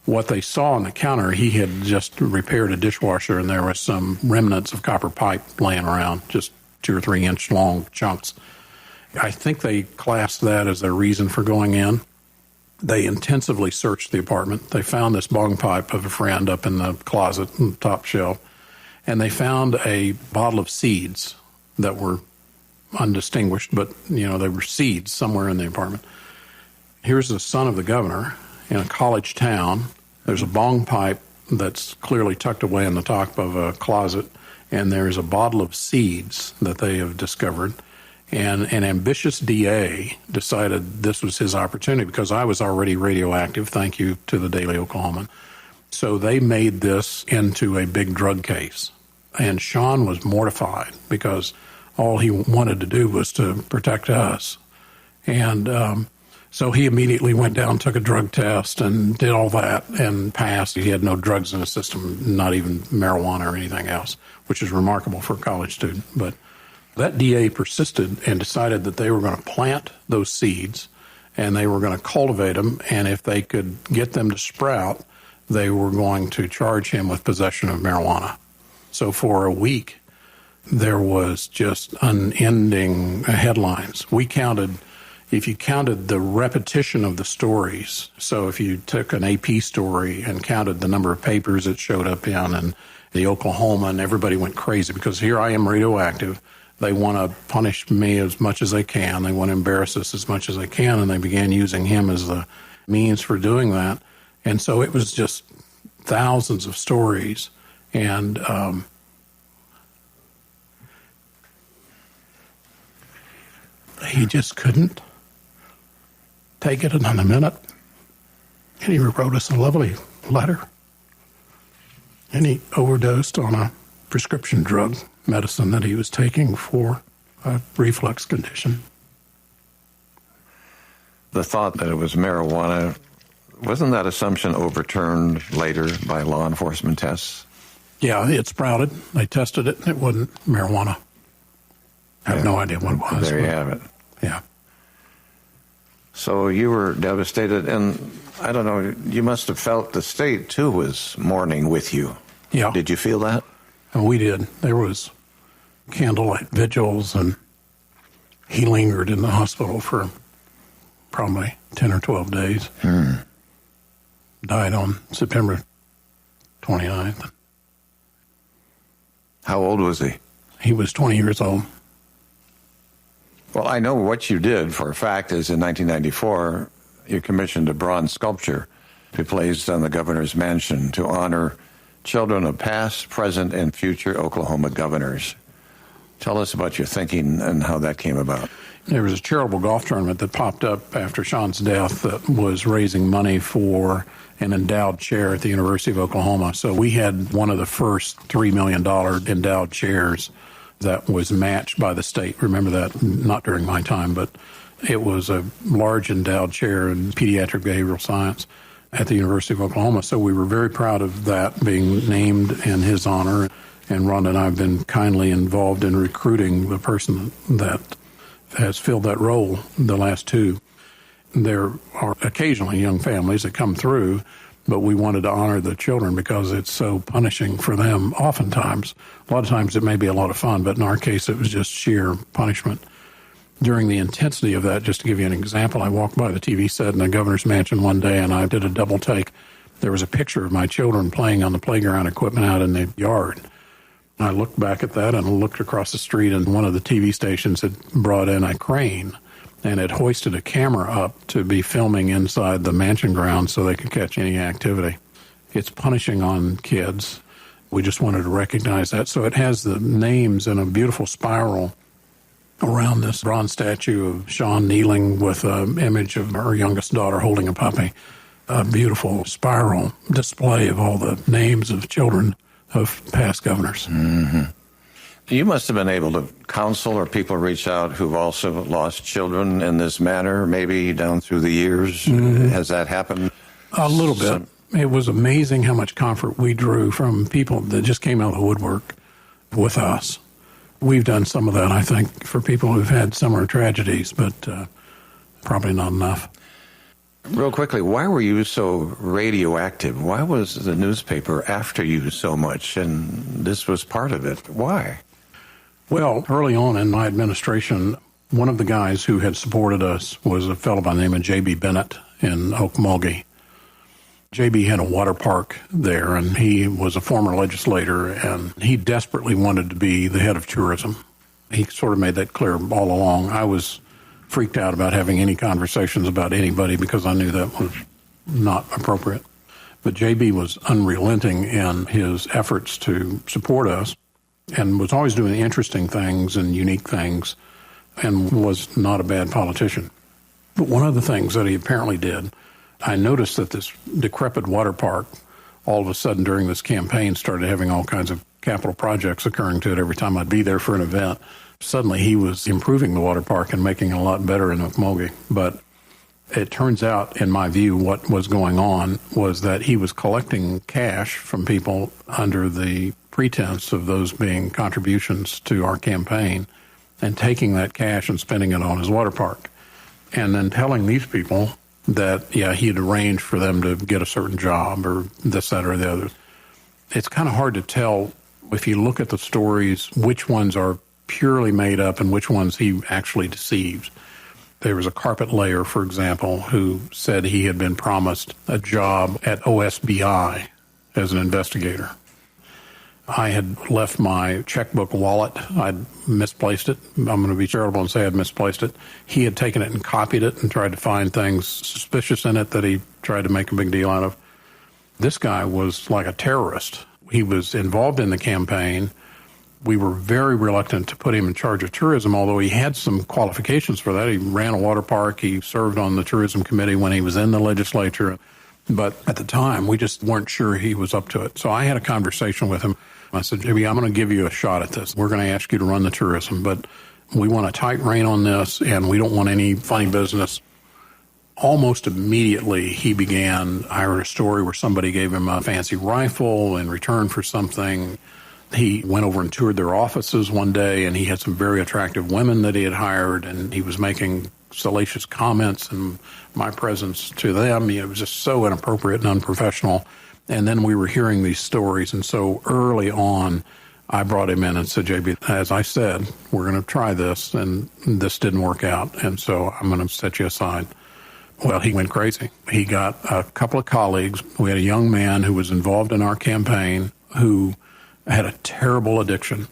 What they saw on the counter, he had just repaired a dishwasher, and there was some remnants of copper pipe laying around, just 2 or 3 inch long chunks. I think they classed that as their reason for going in. They intensively searched the apartment. They found this bong pipe of a friend up in the closet on the top shelf, and they found a bottle of seeds that were undistinguished, but, they were seeds somewhere in the apartment. Here's the son of the governor in a college town. There's a bong pipe that's clearly tucked away in the top of a closet, and there's a bottle of seeds that they have discovered. And an ambitious DA decided this was his opportunity because I was already radioactive, thank you to the Daily Oklahoman. So they made this into a big drug case. And Sean was mortified because all he wanted to do was to protect us. And so he immediately went down, took a drug test, and did all that and passed. He had no drugs in his system, not even marijuana or anything else, which is remarkable for a college student. But that DA persisted and decided that they were going to plant those seeds and they were going to cultivate them, and if they could get them to sprout, they were going to charge him with possession of marijuana. So for a week, there was just unending headlines. We counted, if you counted the repetition of the stories, so if you took an AP story and counted the number of papers it showed up in and the Oklahoman, everybody went crazy because here I am radioactive. They want to punish me as much as they can. They want to embarrass us as much as they can, and they began using him as the means for doing that. And so it was just thousands of stories. And he just couldn't take it another minute. And he wrote us a lovely letter. And he overdosed on a prescription drug medicine that he was taking for a reflux condition. The thought that it was marijuana, wasn't that assumption overturned later by law enforcement tests? Yeah, it sprouted. They tested it, and it wasn't marijuana. I have no idea what it was. There you have it. Yeah. So you were devastated, and I don't know, you must have felt the state, too, was mourning with you. Yeah. Did you feel that? And we did. There was candlelight vigils, and he lingered in the hospital for probably 10 or 12 days. Died on September 29th. How old was he? He was 20 years old. Well, I know what you did for a fact is in 1994, you commissioned a bronze sculpture to be placed on the governor's mansion to honor children of past, present, and future Oklahoma governors. Tell us about your thinking and how that came about. There was a charitable golf tournament that popped up after Sean's death that was raising money for an endowed chair at the University of Oklahoma. So we had one of the first $3 million endowed chairs that was matched by the state. Remember that, not during my time, but it was a large endowed chair in pediatric behavioral science at the University of Oklahoma. So we were very proud of that being named in his honor. And Rhonda and I have been kindly involved in recruiting the person that has filled that role the last two. There are occasionally young families that come through, but we wanted to honor the children because it's so punishing for them oftentimes. A lot of times it may be a lot of fun, but in our case it was just sheer punishment. During the intensity of that, just to give you an example, I walked by the TV set in the governor's mansion one day and I did a double take. There was a picture of my children playing on the playground equipment out in the yard. I looked back at that and looked across the street, and one of the TV stations had brought in a crane and had hoisted a camera up to be filming inside the mansion grounds so they could catch any activity. It's punishing on kids. We just wanted to recognize that. So it has the names in a beautiful spiral around this bronze statue of Sean kneeling with an image of her youngest daughter holding a puppy. a beautiful spiral display of all the names of children of past governors. Mm-hmm. You must have been able to counsel or people reach out who've also lost children in this manner, maybe down through the years. Mm-hmm. Has that happened? A little bit. It was amazing how much comfort we drew from people that just came out of the woodwork with us. We've done some of that, I think, for people who've had similar tragedies, but probably not enough. Real quickly, why were you so radioactive? Why was the newspaper after you so much? And this was part of it. Why? Well, early on in my administration, one of the guys who had supported us was a fellow by the name of J.B. Bennett in Okmulgee. J.B. had a water park there, and he was a former legislator, and he desperately wanted to be the head of tourism. He sort of made that clear all along. I was freaked out about having any conversations about anybody because I knew that was not appropriate. But J.B. was unrelenting in his efforts to support us and was always doing interesting things and unique things and was not a bad politician. But one of the things that he apparently did, I noticed that this decrepit water park, all of a sudden during this campaign, started having all kinds of capital projects occurring to it every time I'd be there for an event. Suddenly he was improving the water park and making it a lot better in Okmulgee. But it turns out, in my view, what was going on was that he was collecting cash from people under the pretense of those being contributions to our campaign and taking that cash and spending it on his water park. And then telling these people that, yeah, he had arranged for them to get a certain job or this, that, or the other. It's kind of hard to tell if you look at the stories which ones are purely made up and which ones he actually deceived. There was a carpet layer, for example, who said he had been promised a job at OSBI as an investigator. I had left my checkbook wallet. I'd misplaced it. I'm going to be charitable and say I'd misplaced it. He had taken it and copied it and tried to find things suspicious in it that he tried to make a big deal out of. This guy was like a terrorist. He was involved in the campaign. We were very reluctant to put him in charge of tourism, although he had some qualifications for that. He ran a water park. He served on the tourism committee when he was in the legislature. But at the time, we just weren't sure he was up to it. So I had a conversation with him. I said, JB, I'm going to give you a shot at this. We're going to ask you to run the tourism, but we want a tight rein on this, and we don't want any funny business. Almost immediately, he began, I heard a story where somebody gave him a fancy rifle in return for something. He went over and toured their offices one day, and he had some very attractive women that he had hired, and he was making salacious comments in my presence to them. It was just so inappropriate and unprofessional. And then we were hearing these stories, and so early on, I brought him in and said, JB, as I said, we're going to try this, and this didn't work out, and so I'm going to set you aside. Well, he went crazy. He got a couple of colleagues. We had a young man who was involved in our campaign who had a terrible addiction,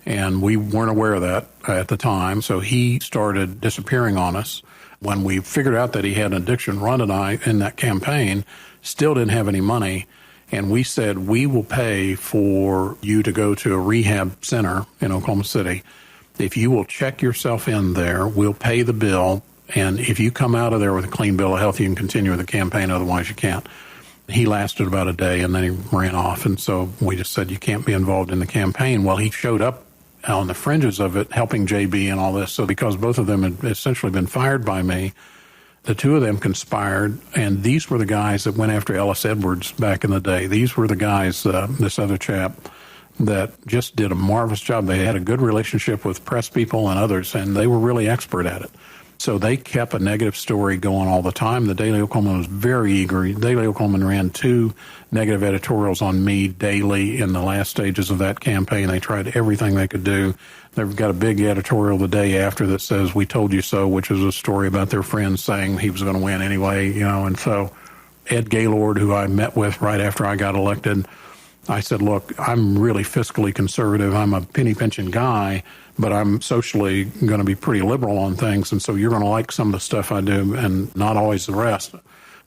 and we weren't aware of that at the time, so he started disappearing on us. When we figured out that he had an addiction, Ron and I, in that campaign, still didn't have any money, and we said, we will pay for you to go to a rehab center in Oklahoma City. If you will check yourself in there, we'll pay the bill, and if you come out of there with a clean bill of health, you can continue with the campaign, otherwise you can't. He lasted about a day, and then he ran off, and so we just said, you can't be involved in the campaign. Well, he showed up on the fringes of it, helping JB and all this, so because both of them had essentially been fired by me, the two of them conspired, and these were the guys that went after Ellis Edwards back in the day. These were the guys, this other chap, that just did a marvelous job. They had a good relationship with press people and others, and they were really expert at it. So they kept a negative story going all the time. The Daily Oklahoman was very eager. Daily Oklahoman ran 2 negative editorials on me daily in the last stages of that campaign. They tried everything they could do. They've got a big editorial the day after that says, we told you so, which is a story about their friends saying he was going to win anyway, and so Ed Gaylord, who I met with right after I got elected, I said, look, I'm really fiscally conservative. I'm a penny-pinching guy, but I'm socially going to be pretty liberal on things, and so you're going to like some of the stuff I do and not always the rest.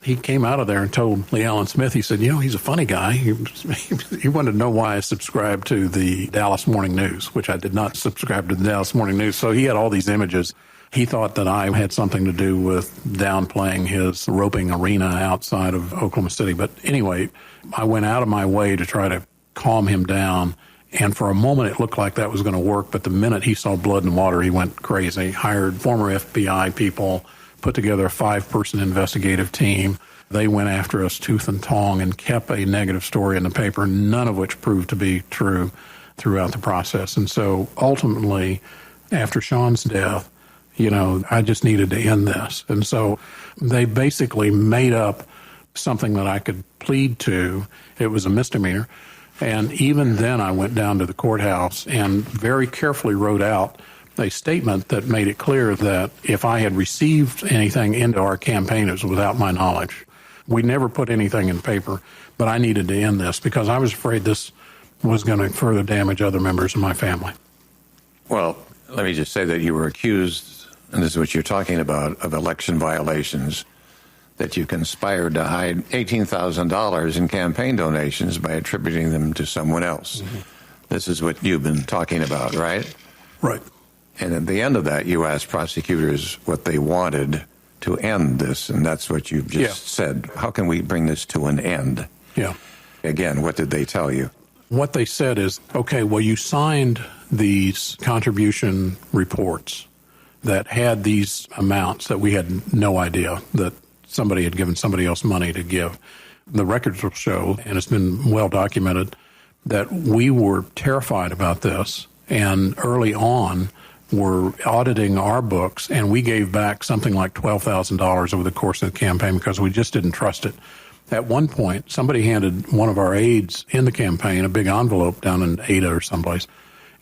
He came out of there and told Lee Allen Smith, he said, he's a funny guy. He wanted to know why I subscribed to the Dallas Morning News, which I did not subscribe to the Dallas Morning News. So he had all these images He thought that I had something to do with downplaying his roping arena outside of Oklahoma City. But anyway, I went out of my way to try to calm him down. And for a moment, it looked like that was going to work. But the minute he saw blood and water, he went crazy. Hired former FBI people, put together a 5-person investigative team. They went after us tooth and tongue and kept a negative story in the paper, none of which proved to be true throughout the process. And so ultimately, after Sean's death, I just needed to end this. And so they basically made up something that I could plead to. It was a misdemeanor. And even then I went down to the courthouse and very carefully wrote out a statement that made it clear that if I had received anything into our campaign, it was without my knowledge. We never put anything in paper, but I needed to end this because I was afraid this was going to further damage other members of my family. Well, let me just say that you were accused, and this is what you're talking about, of election violations, that you conspired to hide $18,000 in campaign donations by attributing them to someone else. Mm-hmm. This is what you've been talking about, right? Right. And at the end of that, you asked prosecutors what they wanted to end this, and that's what you've just said. How can we bring this to an end? Yeah. Again, what did they tell you? What they said is, okay, well, you signed these contribution reports that had these amounts that we had no idea that somebody had given somebody else money to give. The records will show, and it's been well documented, that we were terrified about this, and early on were auditing our books, and we gave back something like $12,000 over the course of the campaign because we just didn't trust it. At one point, somebody handed one of our aides in the campaign a big envelope down in Ada or someplace,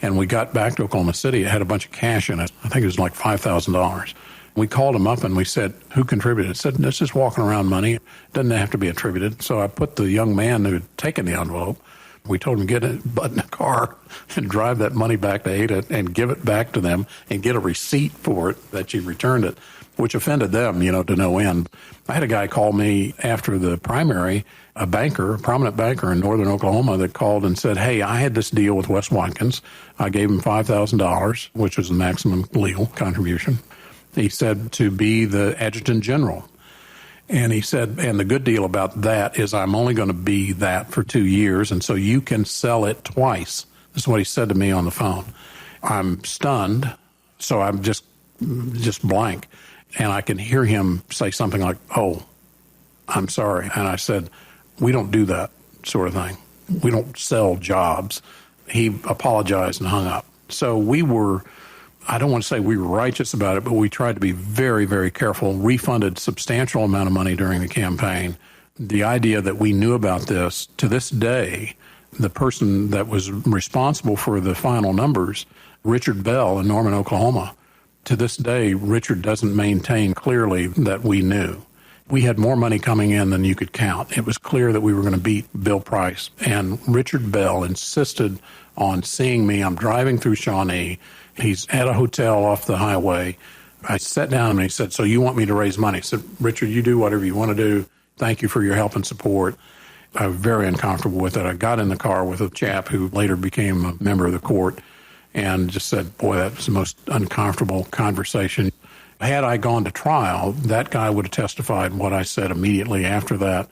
and we got back to Oklahoma City. It had a bunch of cash in it. I think it was like $5,000. We called him up and we said, who contributed? It said, it's just walking around money. It doesn't have to be attributed. So I put the young man who had taken the envelope, we told him to get it, butt in a car and drive that money back to Ada and give it back to them and get a receipt for it that you returned it, which offended them, to no end. I had a guy call me after the primary, a prominent banker in northern Oklahoma, that called and said, hey, I had this deal with Wes Watkins. I gave him $5,000, which was the maximum legal contribution. He said to be the adjutant general. And he said, and the good deal about that is I'm only going to be that for 2 years, and so you can sell it twice. This is what he said to me on the phone. I'm stunned, so I'm just blank. And I can hear him say something like, oh, I'm sorry. And I said, we don't do that sort of thing. We don't sell jobs. He apologized and hung up. So we were, I don't want to say we were righteous about it, but we tried to be very, very careful, refunded substantial amount of money during the campaign. The idea that we knew about this, to this day, the person that was responsible for the final numbers, Richard Bell in Norman, Oklahoma, to this day, Richard doesn't maintain clearly that we knew. We had more money coming in than you could count. It was clear that we were going to beat Bill Price. And Richard Bell insisted on seeing me. I'm driving through Shawnee. He's at a hotel off the highway. I sat down and he said, so you want me to raise money? I said, Richard, you do whatever you want to do. Thank you for your help and support. I was very uncomfortable with it. I got in the car with a chap who later became a member of the court and just said, boy, that was the most uncomfortable conversation. Had I gone to trial, that guy would have testified what I said immediately after that.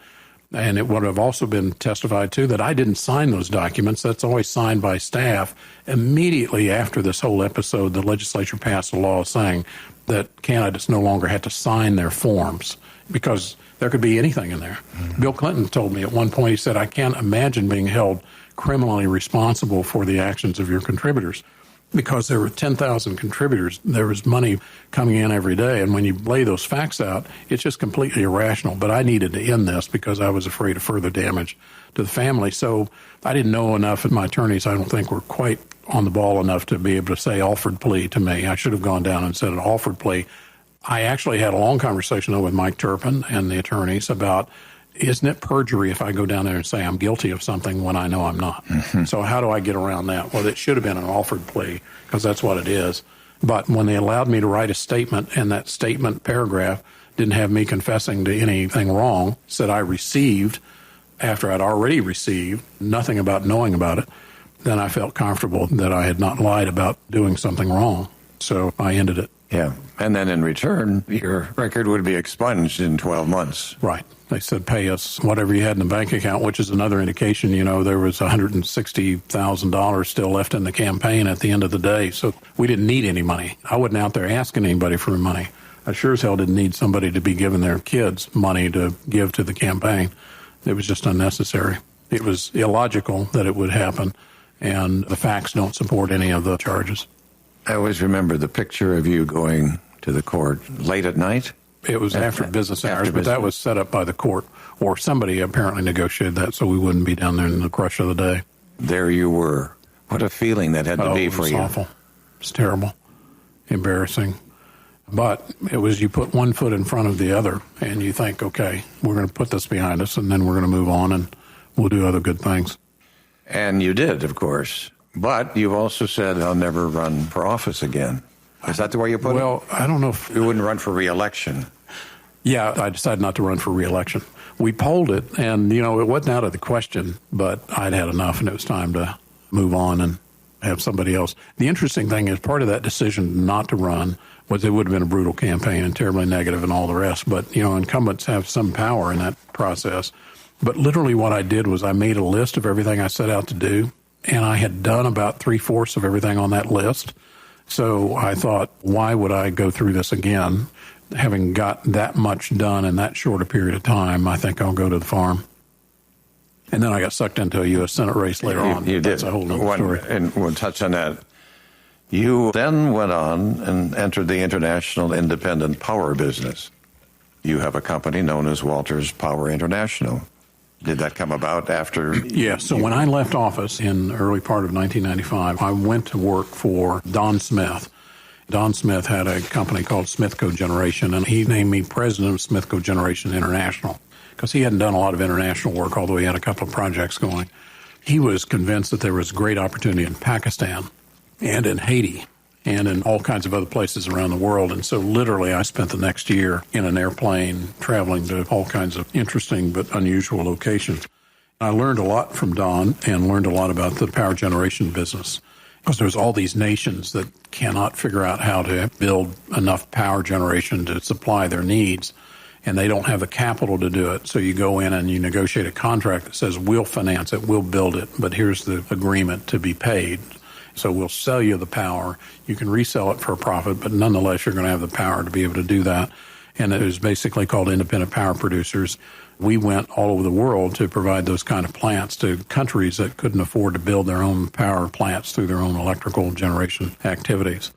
And it would have also been testified to that I didn't sign those documents. That's always signed by staff. Immediately after this whole episode, the legislature passed a law saying that candidates no longer had to sign their forms because there could be anything in there. Mm-hmm. Bill Clinton told me at one point, he said, I can't imagine being held criminally responsible for the actions of your contributors. Because there were 10,000 contributors, there was money coming in every day. And when you lay those facts out, it's just completely irrational. But I needed to end this because I was afraid of further damage to the family. So I didn't know enough, and my attorneys, I don't think, were quite on the ball enough to be able to say Alford plea to me. I should have gone down and said an Alford plea. I actually had a long conversation, though, with Mike Turpin and the attorneys about, isn't it perjury if I go down there and say I'm guilty of something when I know I'm not? Mm-hmm. So how do I get around that? Well, it should have been an Alford plea because that's what it is. But when they allowed me to write a statement, and that statement paragraph didn't have me confessing to anything wrong, said I received after I'd already received, nothing about knowing about it, then I felt comfortable that I had not lied about doing something wrong. So I ended it. Yeah. And then in return, your record would be expunged in 12 months. Right. They said, pay us whatever you had in the bank account, which is another indication, there was $160,000 still left in the campaign at the end of the day. So we didn't need any money. I wasn't out there asking anybody for money. I sure as hell didn't need somebody to be giving their kids money to give to the campaign. It was just unnecessary. It was illogical that it would happen, and the facts don't support any of the charges. I always remember the picture of you going to the court late at night. It was after business hours, but that was set up by the court, or somebody apparently negotiated that so we wouldn't be down there in the crush of the day. There you were. What a feeling that had to be for you. It was awful. It's terrible. Embarrassing. But it was you put one foot in front of the other, and you think, okay, we're going to put this behind us, and then we're going to move on, and we'll do other good things. And you did, of course. But you've also said, I'll never run for office again. Is that the way you put it? Well, I don't know if... You wouldn't run for re-election. Yeah, I decided not to run for re-election. We polled it, and, it wasn't out of the question, but I'd had enough, and it was time to move on and have somebody else. The interesting thing is part of that decision not to run was it would have been a brutal campaign and terribly negative and all the rest. But, incumbents have some power in that process. But literally what I did was I made a list of everything I set out to do, and I had done about 3/4 of everything on that list. So I thought, why would I go through this again? Having got that much done in that short a period of time, I think I'll go to the farm. And then I got sucked into a U.S. Senate race later on. You did. That's a whole other story. And we'll touch on that. You then went on and entered the international independent power business. You have a company known as Walters Power International. Did that come about after? Yeah, so when I left office in the early part of 1995, I went to work for Don Smith. Don Smith had a company called Smith Cogeneration, and he named me president of Smith Cogeneration International because he hadn't done a lot of international work, although he had a couple of projects going. He was convinced that there was great opportunity in Pakistan and in Haiti and in all kinds of other places around the world. And so literally I spent the next year in an airplane traveling to all kinds of interesting but unusual locations. I learned a lot from Don and learned a lot about the power generation business because there's all these nations that cannot figure out how to build enough power generation to supply their needs, and they don't have the capital to do it. So you go in and you negotiate a contract that says, we'll finance it, we'll build it, but here's the agreement to be paid. So we'll sell you the power. You can resell it for a profit, but nonetheless, you're going to have the power to be able to do that. And it was basically called independent power producers. We went all over the world to provide those kind of plants to countries that couldn't afford to build their own power plants through their own electrical generation activities.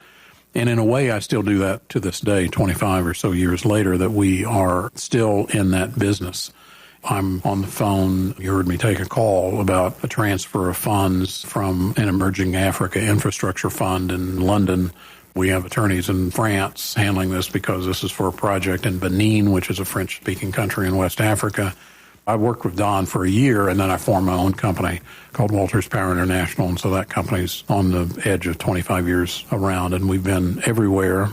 And in a way, I still do that to this day, 25 or so years later, that we are still in that business. I'm on the phone. You heard me take a call about a transfer of funds from an emerging Africa infrastructure fund in London. We have attorneys in France handling this because this is for a project in Benin, which is a French-speaking country in West Africa. I worked with Don for a year, and then I formed my own company called Walters Power International, and so that company's on the edge of 25 years around, and we've been everywhere,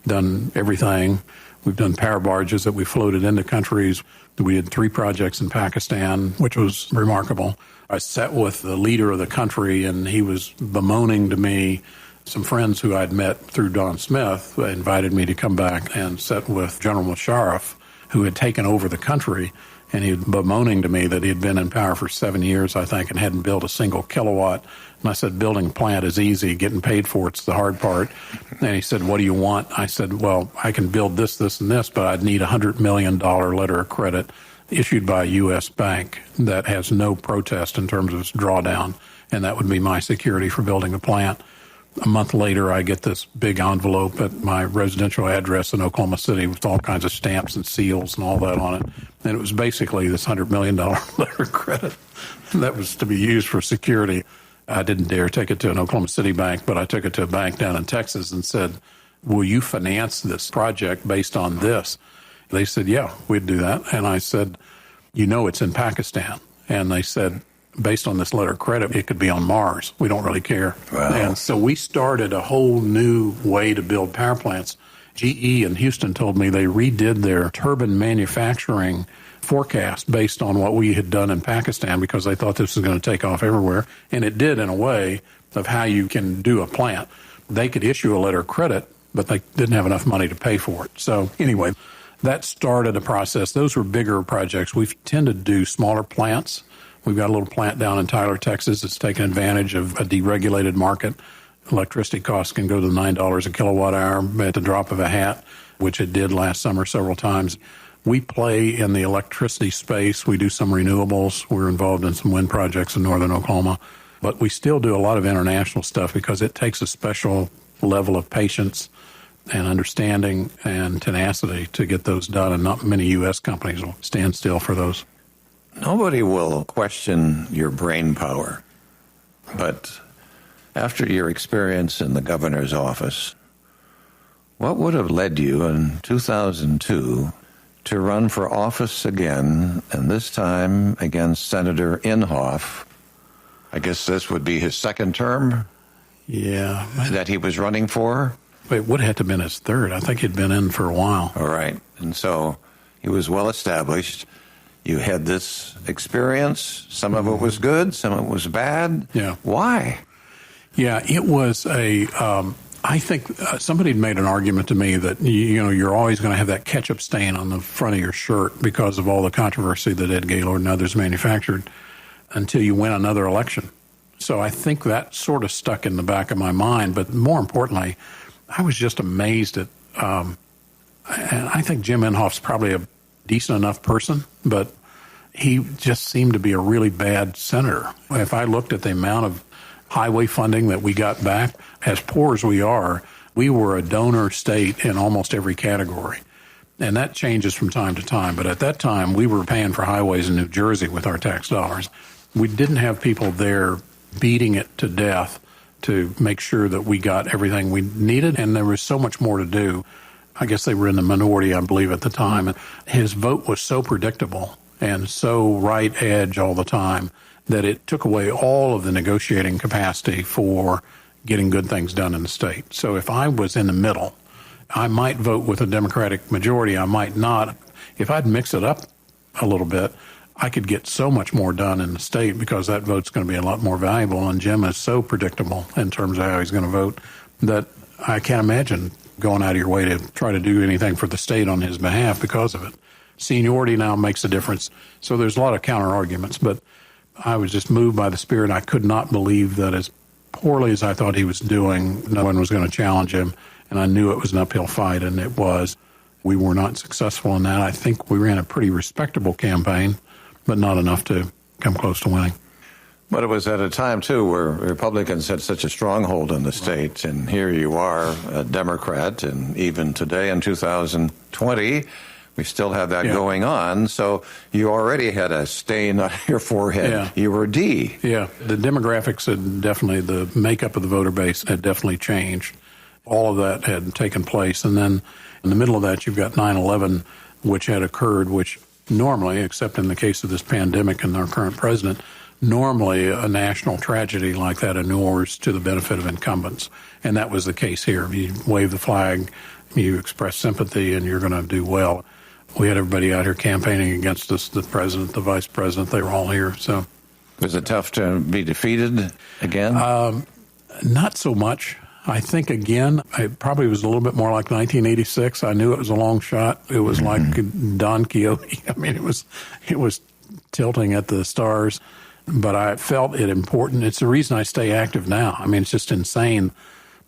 done everything. We've done power barges that we floated into countries. We did 3 projects in Pakistan, which was remarkable. I sat with the leader of the country, and he was bemoaning to me some friends who I'd met through Don Smith invited me to come back and sit with General Musharraf, who had taken over the country, and he was bemoaning to me that he had been in power for 7 years, I think, and hadn't built a single kilowatt. And I said, building a plant is easy. Getting paid for it's the hard part. And he said, what do you want? I said, well, I can build this, this, and this, but I'd need a $100 million letter of credit issued by a U.S. bank that has no protest in terms of its drawdown, and that would be my security for building a plant. A month later, I get this big envelope at my residential address in Oklahoma City with all kinds of stamps and seals and all that on it. And it was basically this $100 million letter of credit that was to be used for security. I didn't dare take it to an Oklahoma City bank, but I took it to a bank down in Texas and said, will you finance this project based on this? They said, yeah, we'd do that. And I said, it's in Pakistan. And they said, based on this letter of credit, it could be on Mars. We don't really care. Wow. And so we started a whole new way to build power plants. GE in Houston told me they redid their turbine manufacturing forecast based on what we had done in Pakistan because they thought this was going to take off everywhere. And it did in a way of how you can do a plant. They could issue a letter of credit but they didn't have enough money to pay for it. So anyway, that started a process. Those were bigger projects. We tend to do smaller plants. We've got a little plant down in Tyler, Texas that's taken advantage of a deregulated market. Electricity costs can go to $9 a kilowatt hour at the drop of a hat, which it did last summer several times. We play in the electricity space. We do some renewables. We're involved in some wind projects in northern Oklahoma. But we still do a lot of international stuff because it takes a special level of patience and understanding and tenacity to get those done, and not many U.S. companies will stand still for those. Nobody will question your brain power, but after your experience in the governor's office, what would have led you in 2002 to run for office again, and this time against Senator Inhofe? I guess this would be his second term? Yeah. That he was running for? It would have to have been his third. I think he'd been in for a while. All right. And so he was well established. You had this experience. Some of it was good, some of it was bad. Yeah. Why? Yeah, it was I think somebody had made an argument to me that, you're always going to have that ketchup stain on the front of your shirt because of all the controversy that Ed Gaylord and others manufactured until you win another election. So I think that sort of stuck in the back of my mind. But more importantly, I was just amazed at, and I think Jim Inhofe's probably a decent enough person, but he just seemed to be a really bad senator. If I looked at the amount of highway funding that we got back, as poor as we are, we were a donor state in almost every category. And that changes from time to time. But at that time, we were paying for highways in New Jersey with our tax dollars. We didn't have people there beating it to death to make sure that we got everything we needed, and there was so much more to do. I guess they were in the minority, I believe, at the time. And his vote was so predictable and so right edge all the time that it took away all of the negotiating capacity for getting good things done in the state. So if I was in the middle, I might vote with a Democratic majority, I might not. If I'd mix it up a little bit, I could get so much more done in the state because that vote's going to be a lot more valuable. And Jim is so predictable in terms of how he's going to vote that I can't imagine going out of your way to try to do anything for the state on his behalf because of it. Seniority now makes a difference. So there's a lot of counter arguments, but I was just moved by the spirit. I could not believe that as poorly as I thought he was doing, no one was going to challenge him. And I knew it was an uphill fight, and it was. We were not successful in that. I think we ran a pretty respectable campaign, but not enough to come close to winning. But it was at a time, too, where Republicans had such a stronghold in the state, and here you are, a Democrat, and even today in 2020, we still have that going on. So you already had a stain on your forehead. Yeah. You were D. Yeah, the demographics had definitely, the makeup of the voter base had definitely changed. All of that had taken place. And then in the middle of that, you've got 9/11, which had occurred, which normally, except in the case of this pandemic and our current president, normally a national tragedy like that inures to the benefit of incumbents. And that was the case here. You wave the flag, you express sympathy, and you're going to do well. We had everybody out here campaigning against us, the president, the vice president, they were all here. So, was it tough to be defeated again? Not so much. I think, again, it probably was a little bit more like 1986. I knew it was a long shot. It was like Don Quixote. I mean, it was tilting at the stars, but I felt it important. It's the reason I stay active now. I mean, it's just insane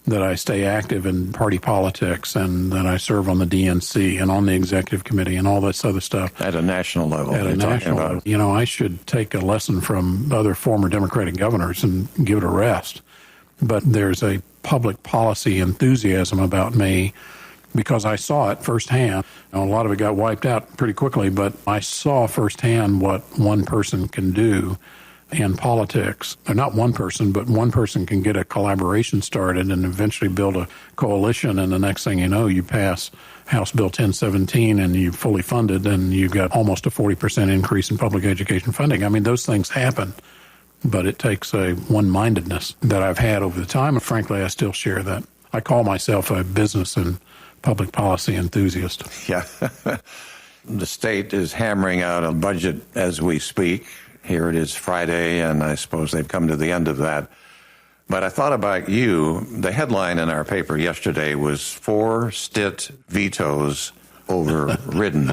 that I stay active in party politics and that I serve on the DNC and on the executive committee and all this other stuff. At a national level. At a national level. I should take a lesson from other former Democratic governors and give it a rest. But there's a public policy enthusiasm about me because I saw it firsthand. A lot of it got wiped out pretty quickly, but I saw firsthand what one person can do in politics. Or not one person, but one person can get a collaboration started and eventually build a coalition, and the next thing you know, you pass House Bill 1017 and you fully funded, and you've got almost a 40% increase in public education funding. I mean, those things happen. But it takes a one-mindedness that I've had over the time, and frankly, I still share that. I call myself a business and public policy enthusiast. Yeah. The state is hammering out a budget as we speak. Here it is Friday, and I suppose they've come to the end of that. But I thought about you. The headline in our paper yesterday was 4 Stitt vetoes overridden.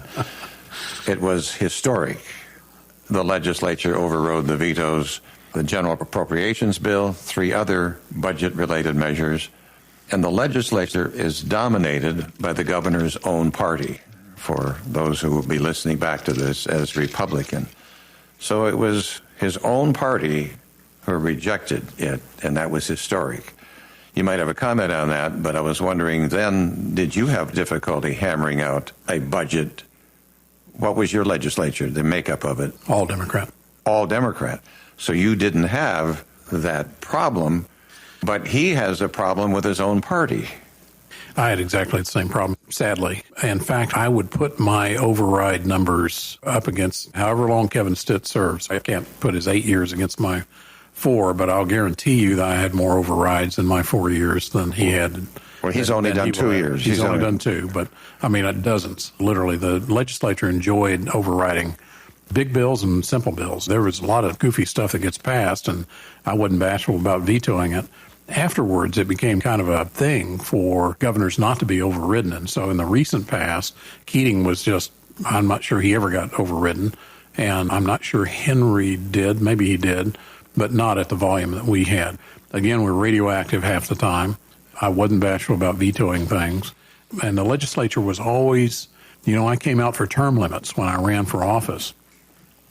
It was historic. The legislature overrode the vetoes, the general appropriations bill, 3 other budget-related measures, and the legislature is dominated by the governor's own party, for those who will be listening back to this as Republican. So it was his own party who rejected it, and that was historic. You might have a comment on that, but I was wondering then, did you have difficulty hammering out a budget? What was your legislature, the makeup of it? All Democrat. All Democrat. So you didn't have that problem, but he has a problem with his own party. I had exactly the same problem, sadly. In fact, I would put my override numbers up against however long Kevin Stitt serves. I can't put his 8 years against my 4, but I'll guarantee you that I had more overrides in my 4 years than he had. Well, he's only done 2 years. He's only done 2, but I mean, dozens. Literally, the legislature enjoyed overriding big bills and simple bills. There was a lot of goofy stuff that gets passed, and I wasn't bashful about vetoing it. Afterwards, it became kind of a thing for governors not to be overridden. And so in the recent past, Keating was just, I'm not sure he ever got overridden. And I'm not sure Henry did. Maybe he did, but not at the volume that we had. Again, we're radioactive half the time. I wasn't bashful about vetoing things. And the legislature was always, I came out for term limits when I ran for office.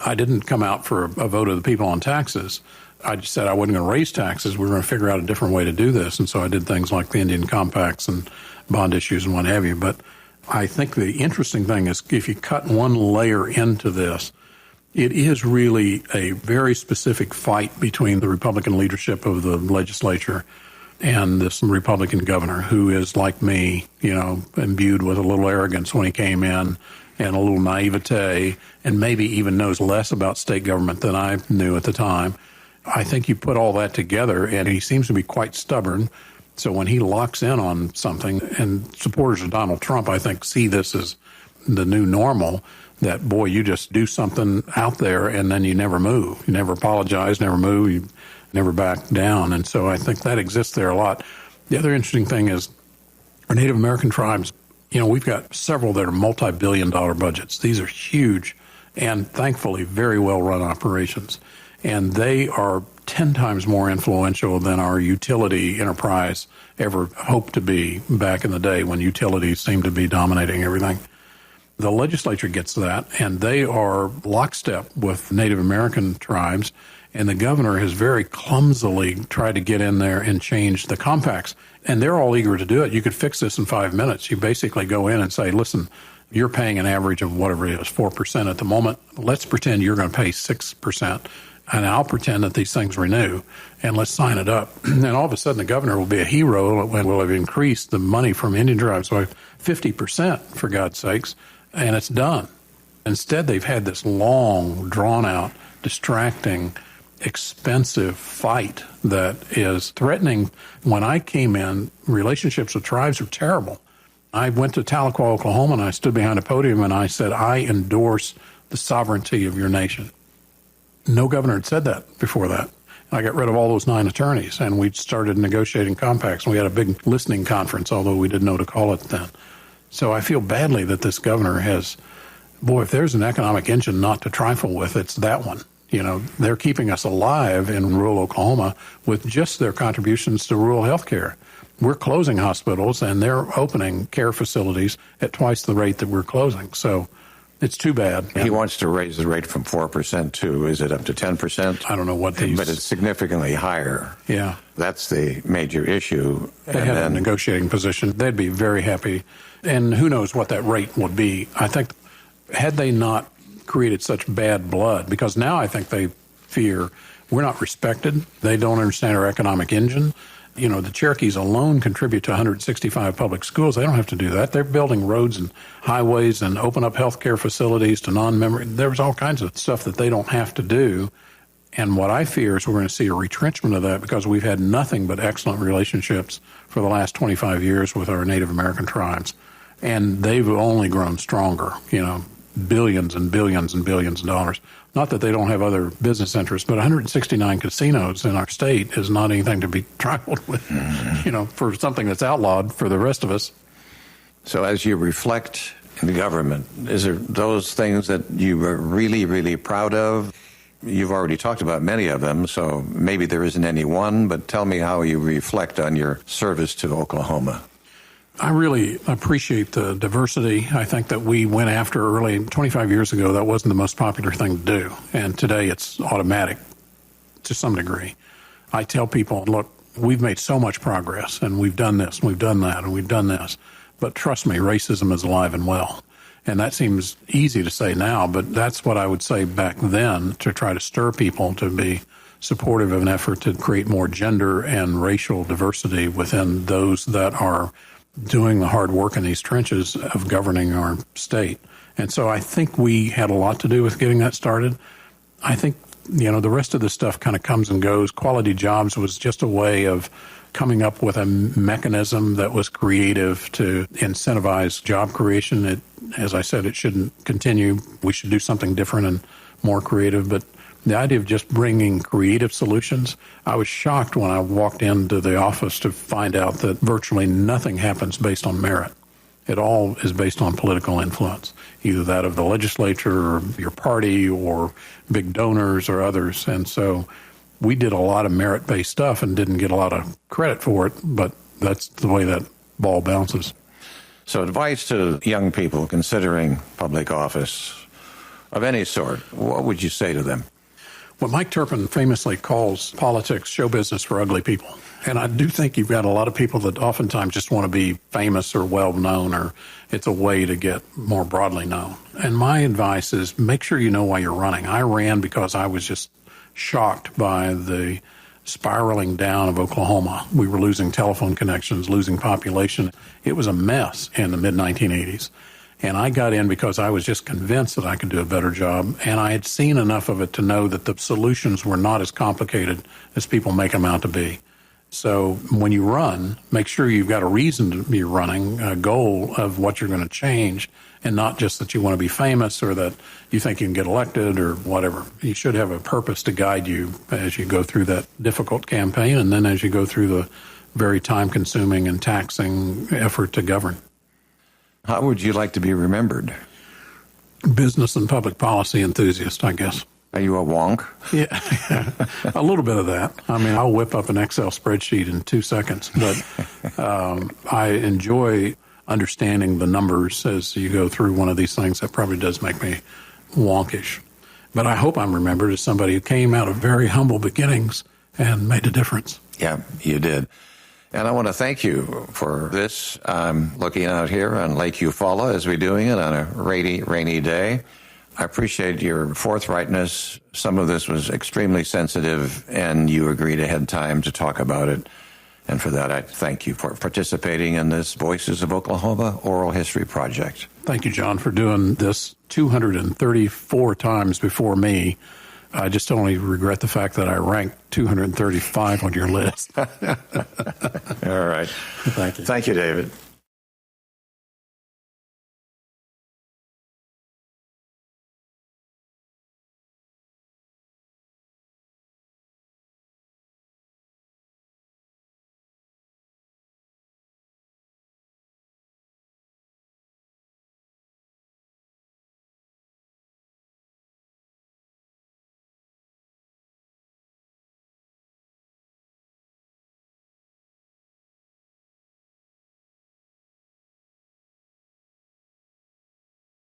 I didn't come out for a vote of the people on taxes. I just said I wasn't going to raise taxes. We were going to figure out a different way to do this. And so I did things like the Indian compacts and bond issues and what have you. But I think the interesting thing is if you cut one layer into this, it is really a very specific fight between the Republican leadership of the legislature and this Republican governor who is like me, imbued with a little arrogance when he came in and a little naivete and maybe even knows less about state government than I knew at the time. I think you put all that together, and he seems to be quite stubborn. So when he locks in on something, and supporters of Donald Trump, I think, see this as the new normal, that, boy, you just do something out there, and then you never move. You never apologize, never move, you never back down. And so I think that exists there a lot. The other interesting thing is our Native American tribes, we've got several that are multi-billion-dollar budgets. These are huge and, thankfully, very well-run operations. And they are 10 times more influential than our utility enterprise ever hoped to be back in the day when utilities seemed to be dominating everything. The legislature gets that, and they are lockstep with Native American tribes, and the governor has very clumsily tried to get in there and change the compacts. And they're all eager to do it. You could fix this in 5 minutes. You basically go in and say, listen, you're paying an average of whatever it is, 4% at the moment. Let's pretend you're going to pay 6%. And I'll pretend that these things renew, and let's sign it up. And all of a sudden, the governor will be a hero and will have increased the money from Indian tribes by 50%, for God's sakes, and it's done. Instead, they've had this long, drawn-out, distracting, expensive fight that is threatening. When I came in, relationships with tribes are terrible. I went to Tahlequah, Oklahoma, and I stood behind a podium, and I said, I endorse the sovereignty of your nation. No governor had said that before that. I got rid of all those 9 attorneys, and we started negotiating compacts. We had a big listening conference, although we didn't know to call it then. So I feel badly that this governor has, boy, if there's an economic engine not to trifle with, it's that one. They're keeping us alive in rural Oklahoma with just their contributions to rural health care. We're closing hospitals, and they're opening care facilities at twice the rate that we're closing. So it's too bad. He wants to raise the rate from 4% to, is it up to 10%? I don't know what these... But it's significantly higher. Yeah. That's the major issue. They have a negotiating position. They'd be very happy. And who knows what that rate would be. I think had they not created such bad blood, because now I think they fear we're not respected. They don't understand our economic engine. The Cherokees alone contribute to 165 public schools. They don't have to do that. They're building roads and highways and open up health care facilities to non-member. There's all kinds of stuff that they don't have to do. And what I fear is we're going to see a retrenchment of that because we've had nothing but excellent relationships for the last 25 years with our Native American tribes. And they've only grown stronger. billions and billions and billions of dollars. Not that they don't have other business interests, but 169 casinos in our state is not anything to be trifled with, for something that's outlawed for the rest of us. So as you reflect in government, is there those things that you are really, really proud of? You've already talked about many of them, so maybe there isn't any one, but tell me how you reflect on your service to Oklahoma. I really appreciate the diversity. I think that we went after early, 25 years ago, that wasn't the most popular thing to do. And today it's automatic to some degree. I tell people, look, we've made so much progress, and we've done this, and we've done that, and we've done this. But trust me, racism is alive and well. And that seems easy to say now, but that's what I would say back then to try to stir people to be supportive of an effort to create more gender and racial diversity within those that are doing the hard work in these trenches of governing our state. And so I think we had a lot to do with getting that started. I think, the rest of the stuff kind of comes and goes. Quality Jobs was just a way of coming up with a mechanism that was creative to incentivize job creation. As I said, it shouldn't continue. We should do something different and more creative. But the idea of just bringing creative solutions, I was shocked when I walked into the office to find out that virtually nothing happens based on merit. It all is based on political influence, either that of the legislature or your party or big donors or others. And so we did a lot of merit-based stuff and didn't get a lot of credit for it, but that's the way that ball bounces. So advice to young people considering public office of any sort, what would you say to them? Well, Mike Turpin famously calls politics show business for ugly people. And I do think you've got a lot of people that oftentimes just want to be famous or well-known, or it's a way to get more broadly known. And my advice is make sure you know why you're running. I ran because I was just shocked by the spiraling down of Oklahoma. We were losing telephone connections, losing population. It was a mess in the mid-1980s. And I got in because I was just convinced that I could do a better job. And I had seen enough of it to know that the solutions were not as complicated as people make them out to be. So when you run, make sure you've got a reason to be running, a goal of what you're going to change, and not just that you want to be famous or that you think you can get elected or whatever. You should have a purpose to guide you as you go through that difficult campaign and then as you go through the very time-consuming and taxing effort to govern. How would you like to be remembered? Business and public policy enthusiast, I guess. Are you a wonk? Yeah, a little bit of that. I mean, I'll whip up an Excel spreadsheet in 2 seconds, but I enjoy understanding the numbers as you go through one of these things. That probably does make me wonkish. But I hope I'm remembered as somebody who came out of very humble beginnings and made a difference. Yeah, you did. And I want to thank you for this. I'm looking out here on Lake Eufaula as we're doing it on a rainy day. I appreciate your forthrightness. Some of this was extremely sensitive, and you agreed ahead of time to talk about it. And for that, I thank you for participating in this Voices of Oklahoma Oral History Project. Thank you, John, for doing this 234 times before me. I just only regret the fact that I ranked 235 on your list. All right. Thank you. Thank you, David.